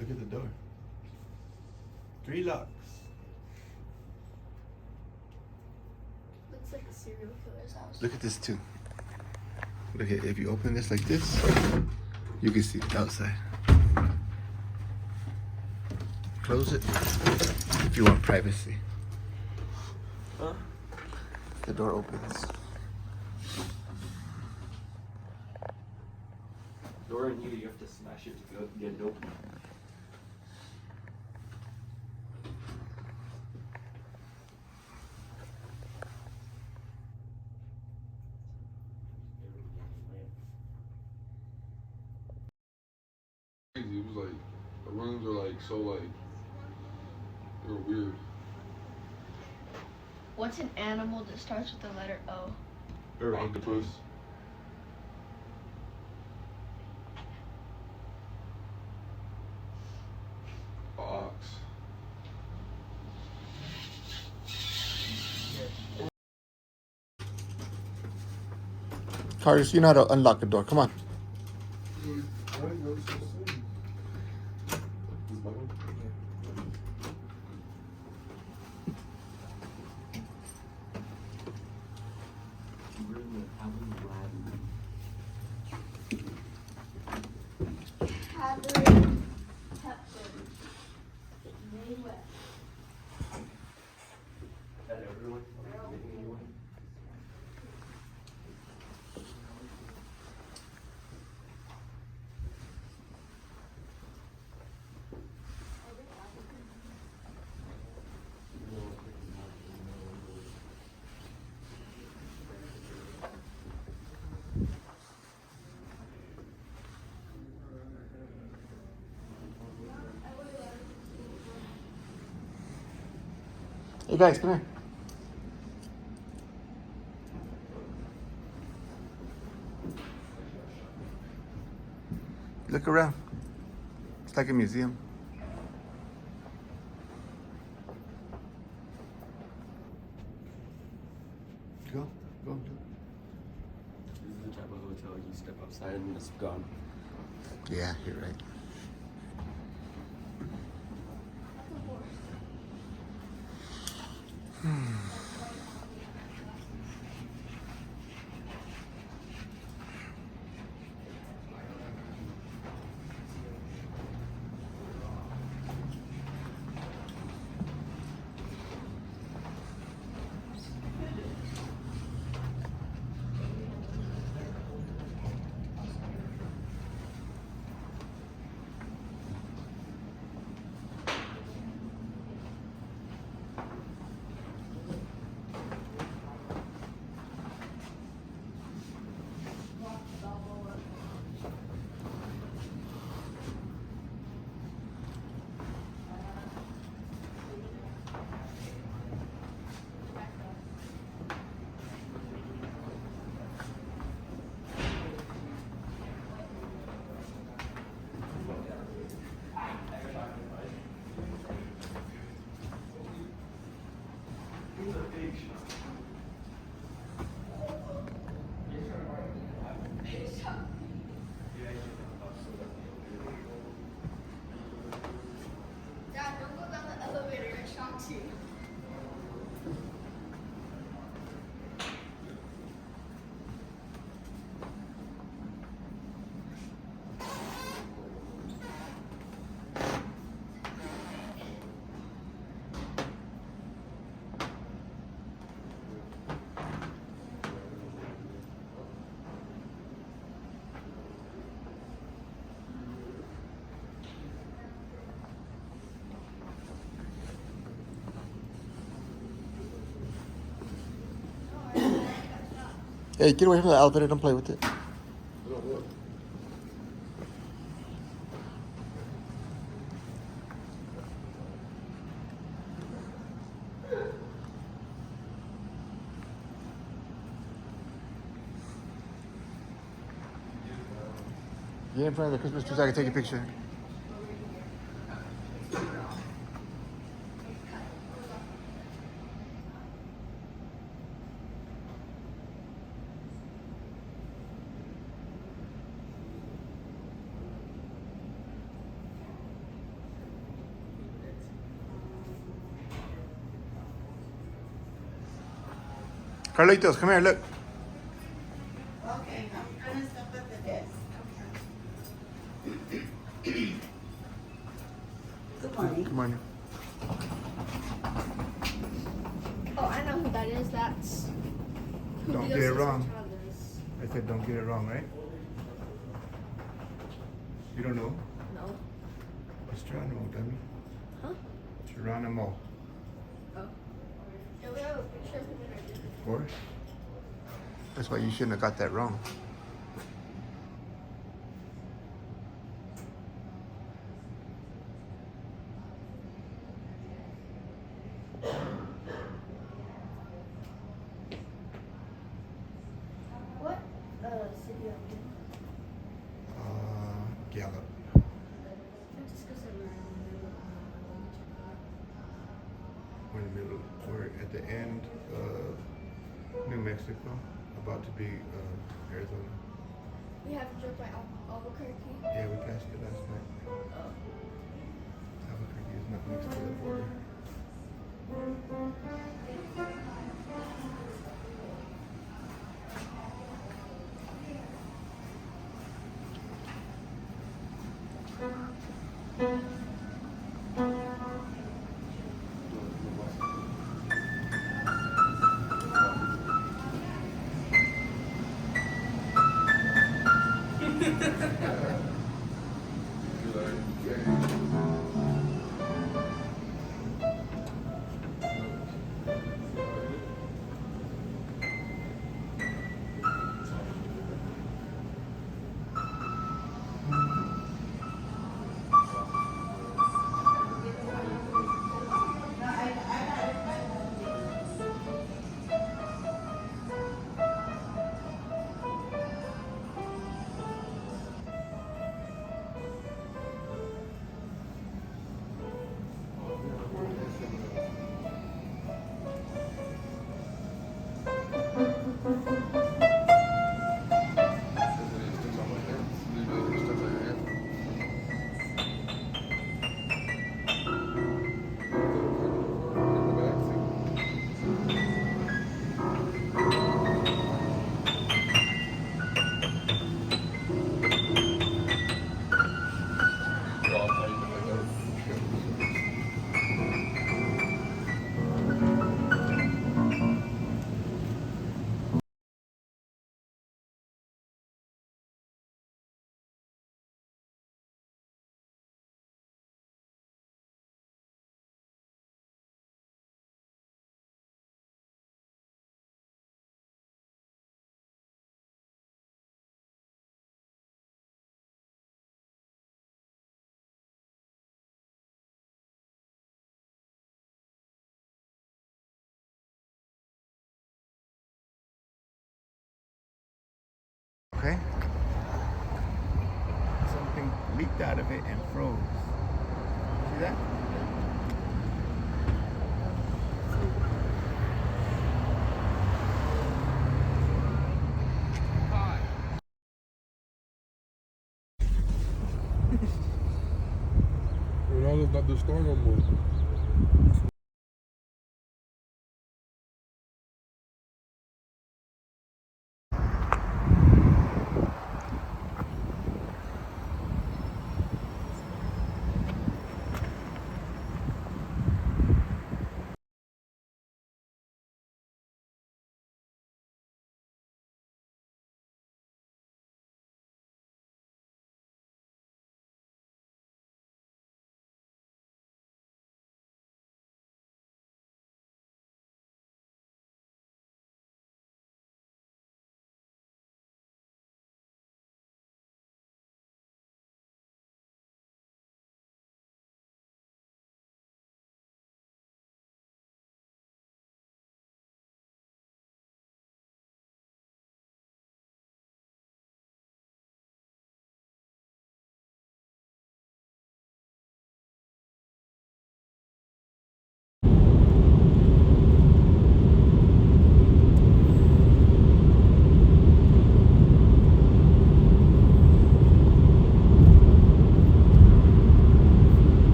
Look at the door. 3 locks. Looks like a serial killer's house. Look at this too. Look at, if you open this like this, you can see the outside. Close it if you want privacy. Huh? The door opens. Door in here, you have to smash it to get it open. It was like the rooms are like so like they're weird. What's an animal that starts with the letter O? Octopus. Ox. Carlos, you know how to unlock the door. Come on. Hey guys, come here. Look around. It's like a museum. Go. This is the type of hotel you step outside and it's gone. Yeah, you're right. Hey, get away from the elevator. Don't play with it. Get in front of the Christmas tree so I can take a picture. Carlitos, come here, look. Okay, I'm gonna step at the desk. Good morning. Good morning. Oh, I know who that is. That's who Don't Dios get it is wrong. Gonzalez. I said don't get it wrong, right? You don't know? No. It's Geronimo, dummy. Huh? Geronimo. Oh. Yeah, we have a picture of him in our dinner. Of course. That's why you shouldn't have got that wrong. What city are we in? Gallup. Just because I'm We're in the middle. We're at the end of New Mexico, about to be Arizona. We haven't drove by Albuquerque. Yeah, we passed it last night. Albuquerque is not next to the border. Okay? Something leaked out of it and froze. See that? Ronaldo's not the star no more.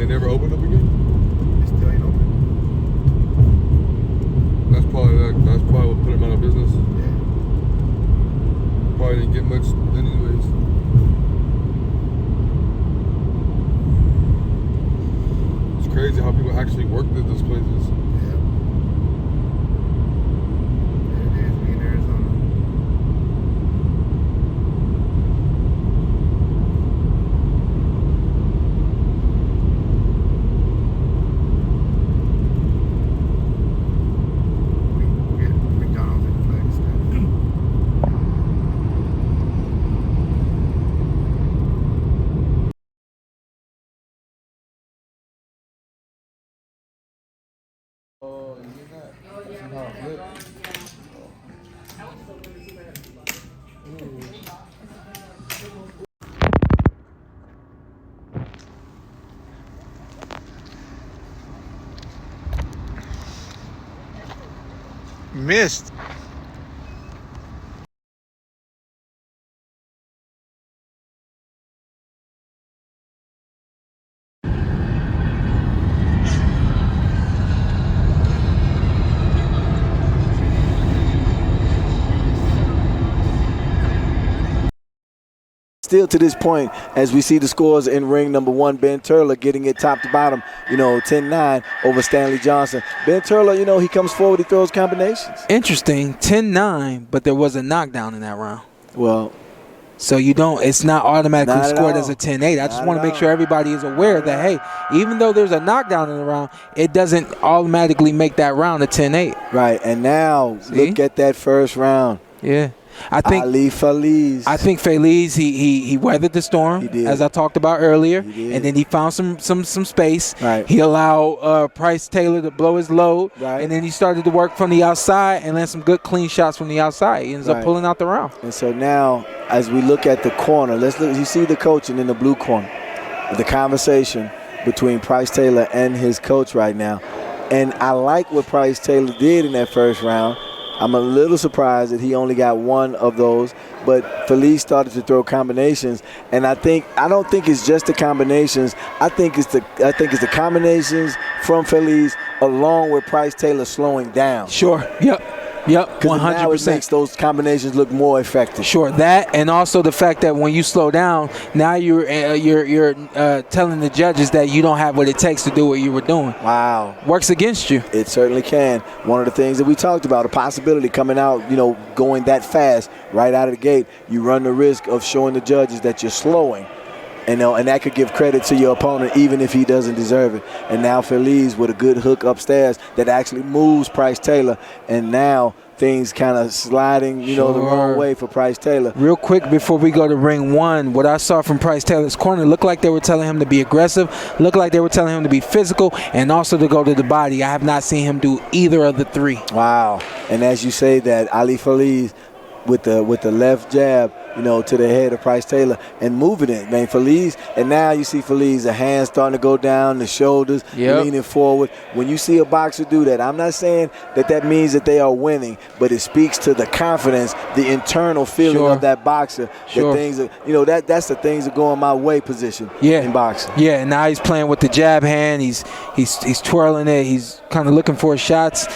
They never opened up again? It still ain't open. That's probably what put him out of business. Yeah. Probably didn't get much anyways. It's crazy how people actually worked at those places. Yeah. There it is, me in Arizona. We had McDonald's in Flagstaff. Missed. Still to this point, as we see the scores in ring number 1, Ben Turler getting it top to bottom, 10-9 over Stanley Johnson. Ben Turler, he comes forward, he throws combinations. Interesting, 10-9, but there was a knockdown in that round. Well, so it's not automatically not scored as a 10-8. I just want to make sure everybody is aware that, hey, even though there's a knockdown in the round, it doesn't automatically make that round a 10-8. Right, and now look at that first round. Yeah. I think Feliz. I think Feliz he weathered the storm, he did. as I talked about earlier, and then he found some space. Right. He allowed Price Taylor to blow his load, and then he started to work from the outside and land some good clean shots from the outside. He ends up pulling out the round. And so now, as we look at the corner, let's look. You see the coaching in the blue corner, the conversation between Price Taylor and his coach right now, and I like what Price Taylor did in that first round. I'm a little surprised that he only got one of those, but Feliz started to throw combinations, and I don't think it's just the combinations. I think it's the combinations from Feliz along with Price Taylor slowing down. Sure. Yep, 100%. Now it makes those combinations look more effective. Sure, that, and also the fact that when you slow down, now you're telling the judges that you don't have what it takes to do what you were doing. Wow. Works against you. It certainly can. One of the things that we talked about, a possibility coming out, going that fast right out of the gate, you run the risk of showing the judges that you're slowing. And that could give credit to your opponent even if he doesn't deserve it. And now Feliz with a good hook upstairs that actually moves Price Taylor. And now things kind of sliding, the wrong way for Price Taylor. Real quick before we go to ring 1, what I saw from Price Taylor's corner looked like they were telling him to be aggressive, looked like they were telling him to be physical, and also to go to the body. I have not seen him do either of the three. Wow. And as you say that, Ali Feliz with the left jab, to the head of Price Taylor and moving it, man. Feliz, and now you see Feliz, the hands starting to go down, the shoulders leaning forward. When you see a boxer do that, I'm not saying that means that they are winning, but it speaks to the confidence, the internal feeling of that boxer. That things are, that's the things that go in my way position in boxing. Yeah, and now he's playing with the jab hand. He's twirling it. He's kind of looking for shots,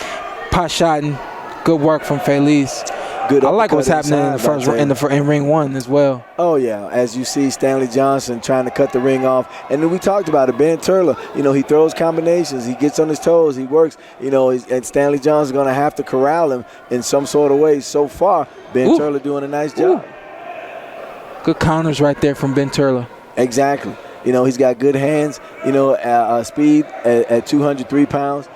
pot-shotting. Good work from Feliz. Good. I like what's happening in ring 1 as well. Oh yeah, as you see Stanley Johnson trying to cut the ring off, and then we talked about it. Ben Turler, he throws combinations, he gets on his toes, he works, and Stanley Johnson's going to have to corral him in some sort of way. So far, Ben Turler doing a nice job. Good counters right there from Ben Turler. Exactly. He's got good hands. Speed at 203 pounds.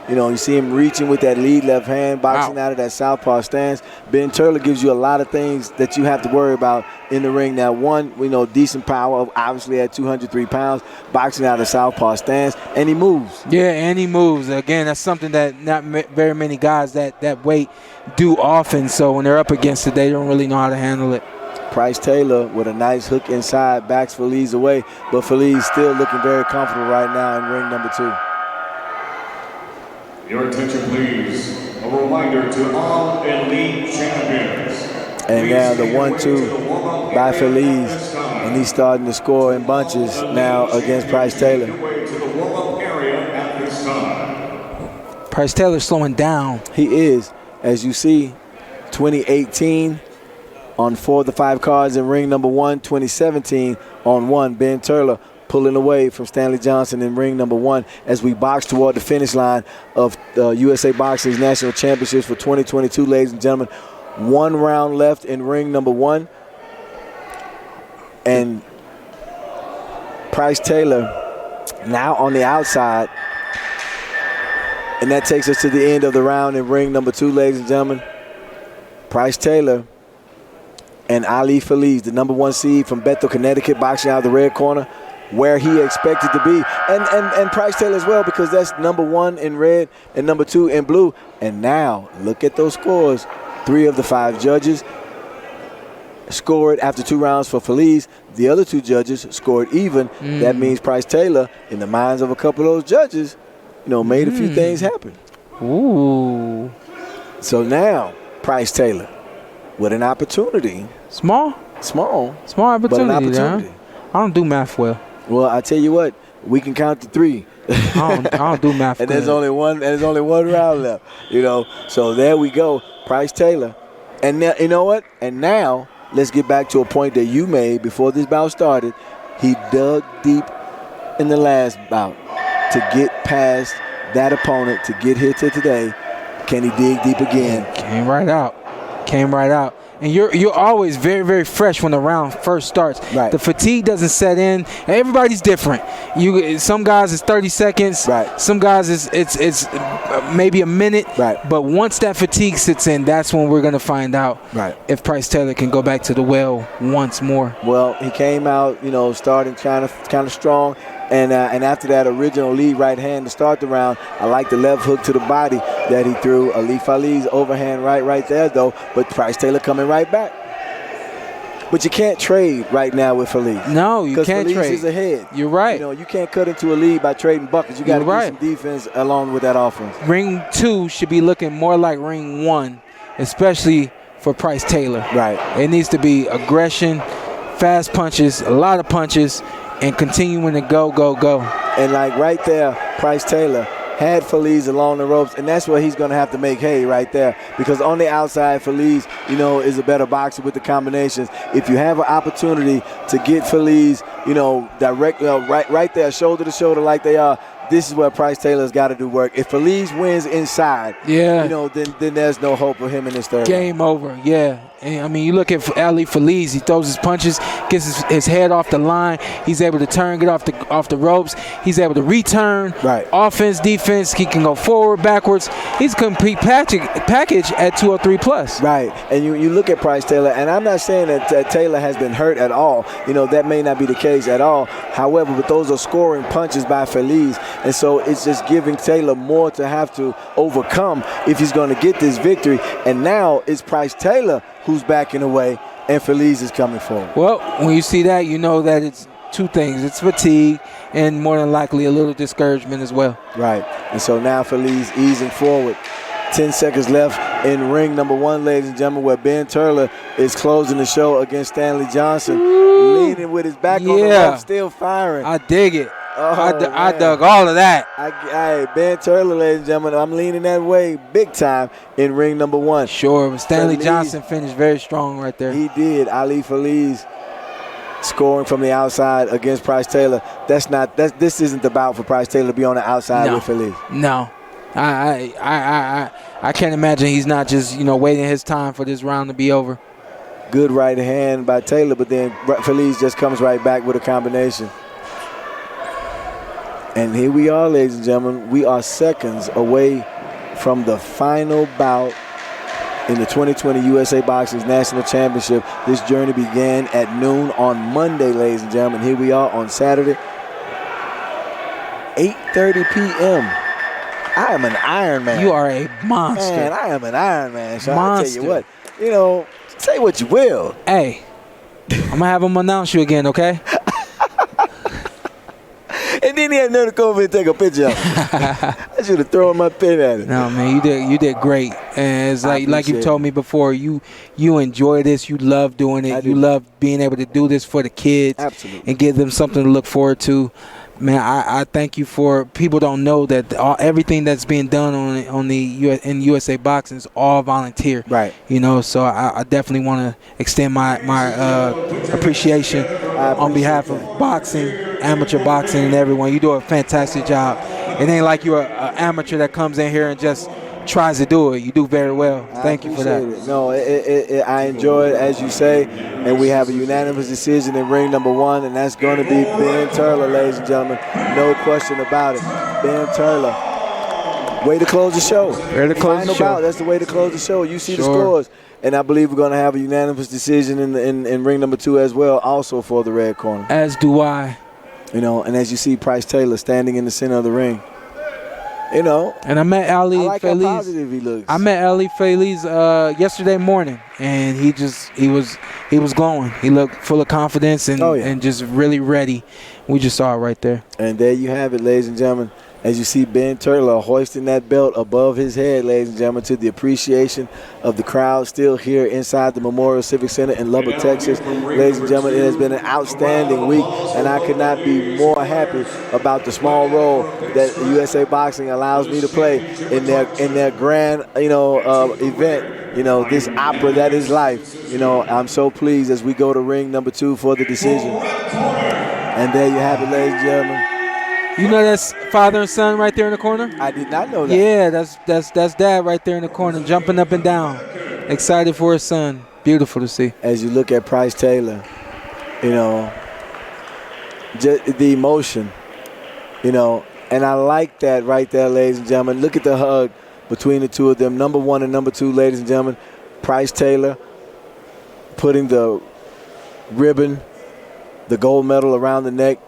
You see him reaching with that lead left hand, boxing out of that southpaw stance. Ben Turler gives you a lot of things that you have to worry about in the ring. Now, one, decent power, obviously at 203 pounds, boxing out of southpaw stance, and he moves. Yeah, and he moves. Again, that's something that not very many guys that weight do often. So when they're up against it, they don't really know how to handle it. Price Taylor with a nice hook inside, backs Feliz away, but Feliz still looking very comfortable right now in ring number 2. Your attention, please. A reminder to all elite champions. And now the 1-2 by Feliz, and he's starting to score in bunches now against Price Taylor. way to the warm-up area at this time. Price Taylor slowing down. He is. As you see, 2018 on 4 of the 5 cards in ring number 1, 2017 on 1. Ben Turler pulling away from Stanley Johnson in ring number 1 as we box toward the finish line of USA Boxing's National Championships for 2022, ladies and gentlemen. 1 round left in ring number 1. And Price Taylor now on the outside. And that takes us to the end of the round in ring number 2, ladies and gentlemen. Price Taylor and Ali Feliz, the number 1 seed from Bethel, Connecticut, boxing out of the red corner, where he expected to be. And Price Taylor as well, because that's number 1 in red and number 2 in blue. And now, look at those scores. 3 of the 5 judges scored after 2 rounds for Feliz. The other 2 judges scored even. That means Price Taylor, in the minds of a couple of those judges, made a few things happen. Ooh. So now, Price Taylor with an opportunity. Small opportunity. But an opportunity. I don't do math well. Well, I tell you what, we can count to 3. I don't do math. And there's only one round left. So there we go, Price Taylor. And now, you know what? And now let's get back to a point that you made before this bout started. He dug deep in the last bout to get past that opponent to get here to today. Can he dig deep again? Came right out. And you're always very, very fresh when the round first starts. Right. The fatigue doesn't set in. Everybody's different. Some guys it's 30 seconds. Right. Some guys it's maybe a minute. Right. But once that fatigue sits in, that's when we're gonna find out if Price Taylor can go back to the well once more. Well, he came out, starting kind of strong. And after that original lead right hand to start the round, I like the left hook to the body that he threw. Ali Fali's overhand right there, though. But Price Taylor coming right back. But you can't trade right now with Feliz. No, you can't Feliz trade. Is ahead. You're right. You can't cut into a lead by trading buckets. You got to do some defense along with that offense. Ring 2 should be looking more like ring 1, especially for Price Taylor. Right. It needs to be aggression, fast punches, a lot of punches, and continuing to go. And like right there, Price Taylor had Feliz along the ropes, and that's where he's going to have to make hay right there, because on the outside, Feliz, is a better boxer with the combinations. If you have an opportunity to get Feliz, directly right there, shoulder to shoulder like they are, this is where Price Taylor's got to do work. If Feliz wins inside, then there's no hope for him in this third game over, yeah. And, you look at Ali Feliz, he throws his punches, gets his head off the line. He's able to turn, get off the ropes. He's able to return. Right. Offense, defense, he can go forward, backwards. He's a complete package at 203 plus. Right. And you look at Price Taylor, and I'm not saying that Taylor has been hurt at all. That may not be the case at all. However, but those are scoring punches by Feliz. And so it's just giving Taylor more to have to overcome if he's going to get this victory. And now it's Price Taylor who's backing away, and Feliz is coming forward. Well, when you see that, you know that it's 2 things. It's fatigue and more than likely a little discouragement as well. Right. And so now Feliz easing forward. 10 seconds left in ring number 1, ladies and gentlemen, where Ben Turler is closing the show against Stanley Johnson. Leaning with his back on the rope, still firing. I dig it. I dug all of that. Ben Turler, ladies and gentlemen, I'm leaning that way big time in ring number 1. Sure, but Stanley Johnson finished very strong right there. He did. Ali Feliz scoring from the outside against Price Taylor. This isn't the bout for Price Taylor to be on the outside with Feliz. No. I can't imagine he's not just, waiting his time for this round to be over. Good right hand by Taylor, but then Feliz just comes right back with a combination. And here we are, ladies and gentlemen. We are seconds away from the final bout in the 2020 USA Boxing's National Championship. This journey began at noon on Monday, ladies and gentlemen. Here we are on Saturday, 8:30 p.m. I am an Iron Man. You are a monster. Man, I am an Iron Man. So I'll tell you what, say what you will. Hey, I'm going to have him announce you again, okay? And then he had nothing to come over and take a picture of it. I should have thrown my pen at it. No, man, you did great. And it's like you told me before, you enjoy this. You love doing it. You love being able to do this for the kids. Absolutely. And give them something to look forward to. man, I thank you for. People don't know that everything that's being done in USA Boxing is all volunteer. Right. You know, so I definitely want to extend my appreciation on behalf of boxing, amateur boxing, and everyone. You do a fantastic job. It ain't like you're an amateur that comes in here and just tries to do it. You do very well. Thank you for that. No, I enjoy it, as you say, and we have a unanimous decision in ring number 1, and that's going to be Ben Turler, ladies and gentlemen. No question about it. Ben Turler. Way to close the show. Way to close the show. Bout, that's the way to close the show. You see the scores. And I believe we're going to have a unanimous decision in ring number 2 as well, also for the red corner. As do I. You know, and as you see Price Taylor standing in the center of the ring. You know, and I met Ali I like Feliz. how positive he looks. I met Ali Feliz yesterday morning, and he was glowing. He looked full of confidence and just really ready. We just saw it right there. And there you have it, ladies and gentlemen. As you see Ben Turler hoisting that belt above his head, ladies and gentlemen, to the appreciation of the crowd still here inside the Memorial Civic Center in Lubbock, Texas. Ladies and gentlemen, it has been an outstanding week, and I could not be more happy about the small role that USA Boxing allows me to play in their grand, event. You know, this opera that is life. You know, I'm so pleased as we go to ring number 2 for the decision. And there you have it, ladies and gentlemen. You know that's father and son right there in the corner? I did not know that. Yeah, that's dad right there in the corner, jumping up and down, excited for his son. Beautiful to see. As you look at Price Taylor, you know, just the emotion, you know, and I like that right there, ladies and gentlemen. Look at the hug between the two of them, number 1 and number 2, ladies and gentlemen. Price Taylor putting the ribbon, the gold medal around the neck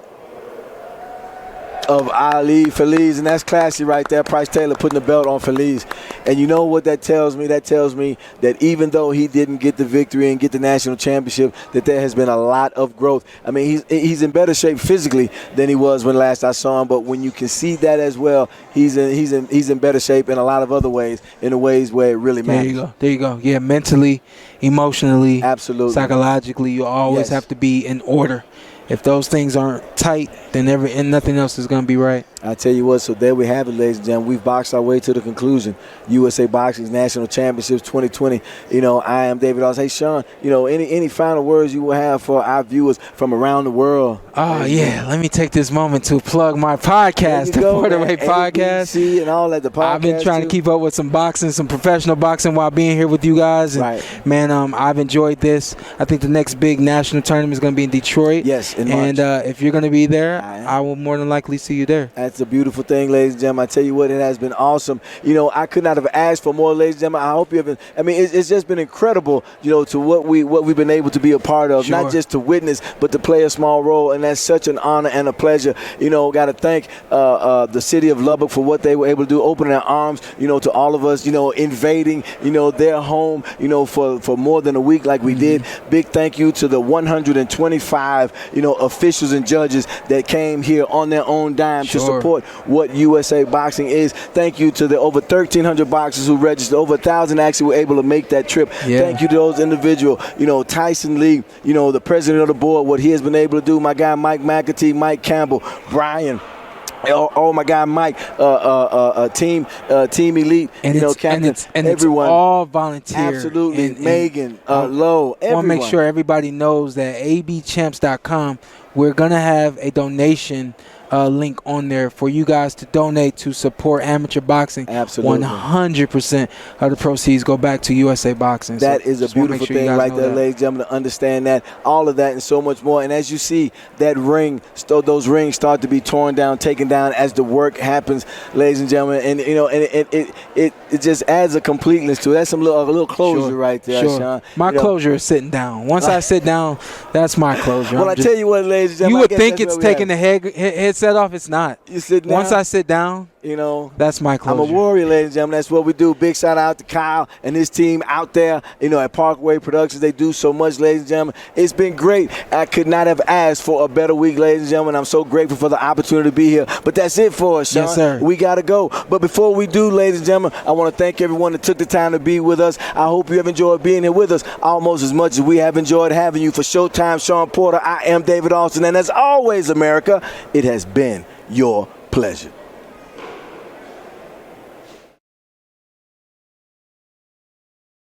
of Ali Feliz, and that's classy right there. Price Taylor putting the belt on Feliz. And you know what that tells me? That tells me that even though he didn't get the victory and get the national championship, that there has been a lot of growth. I mean, he's in better shape physically than he was when last I saw him, but when you can see that as well, he's in better shape in a lot of other ways, in the ways where it really matters. There you go. Yeah, mentally, emotionally, absolutely, psychologically, you always have to be in order. If those things aren't tight, then nothing else is going to be right. I tell you what, so there we have it, ladies and gentlemen. We've boxed our way to the conclusion. USA Boxing's National Championships 2020. You know, I am David Austin. Hey, Sean, you know, any final words you will have for our viewers from around the world? Oh, yeah. Let me take this moment to plug my podcast, the Borderweight Podcast. And all that, the podcast. I've been trying to keep up with some boxing, some professional boxing while being here with you guys. And man, I've enjoyed this. I think the next big national tournament is going to be in Detroit. Yes, in March. And if you're going to be there, I will more than likely see you there. That's a beautiful thing, ladies and gentlemen. I tell you what, it has been awesome. You know, I could not have asked for more, ladies and gentlemen. I hope you have been. I mean, it's just been incredible, you know, to what we've been able to be a part of, not just to witness, but to play a small role. And that's such an honor and a pleasure. You know, got to thank the city of Lubbock for what they were able to do, opening their arms, you know, to all of us, you know, invading, you know, their home, you know, for more than a week like we did. Big thank you to the 125, you know, officials and judges that came here on their own dime to support what USA Boxing is. Thank you to the over 1,300 boxers who registered. Over 1,000 actually were able to make that trip. Thank you to those individuals. You know, Tyson Lee, you know, the president of the board, what he has been able to do. My guy Mike McAtee, Mike Campbell, Brian. Oh my God, Mike, Team Elite, and you know, Captain, and everyone. It's all volunteer. Absolutely, Megan, Lowe, everyone. I want to make sure everybody knows that abchamps.com, we're going to have a donation link on there for you guys to donate to support amateur boxing. Absolutely. 100% of the proceeds go back to USA Boxing. That is a beautiful thing right there, ladies and gentlemen, to understand that. All of that and so much more. And as you see, that ring, those rings start to be torn down, taken down as the work happens, ladies and gentlemen. And, you know, and it just adds a completeness to it. That's a little closure right there, Sean. My closure is sitting down. Once I sit down, that's my closure. Well, I tell you what, ladies and gentlemen. You would think it's taking the headset off. It's not. You sit down. Once I sit down, you know, that's my closure. I'm a warrior, ladies and gentlemen. That's what we do. Big shout out to Kyle and his team out there, you know, at Parkway Productions. They do so much, ladies and gentlemen. It's been great. I could not have asked for a better week, ladies and gentlemen. I'm so grateful for the opportunity to be here. But that's it for us, Sean. Yes, sir. We got to go. But before we do, ladies and gentlemen, I want to thank everyone that took the time to be with us. I hope you have enjoyed being here with us almost as much as we have enjoyed having you. For Showtime, Sean Porter, I am David Austin. And as always, America, it has has been your pleasure.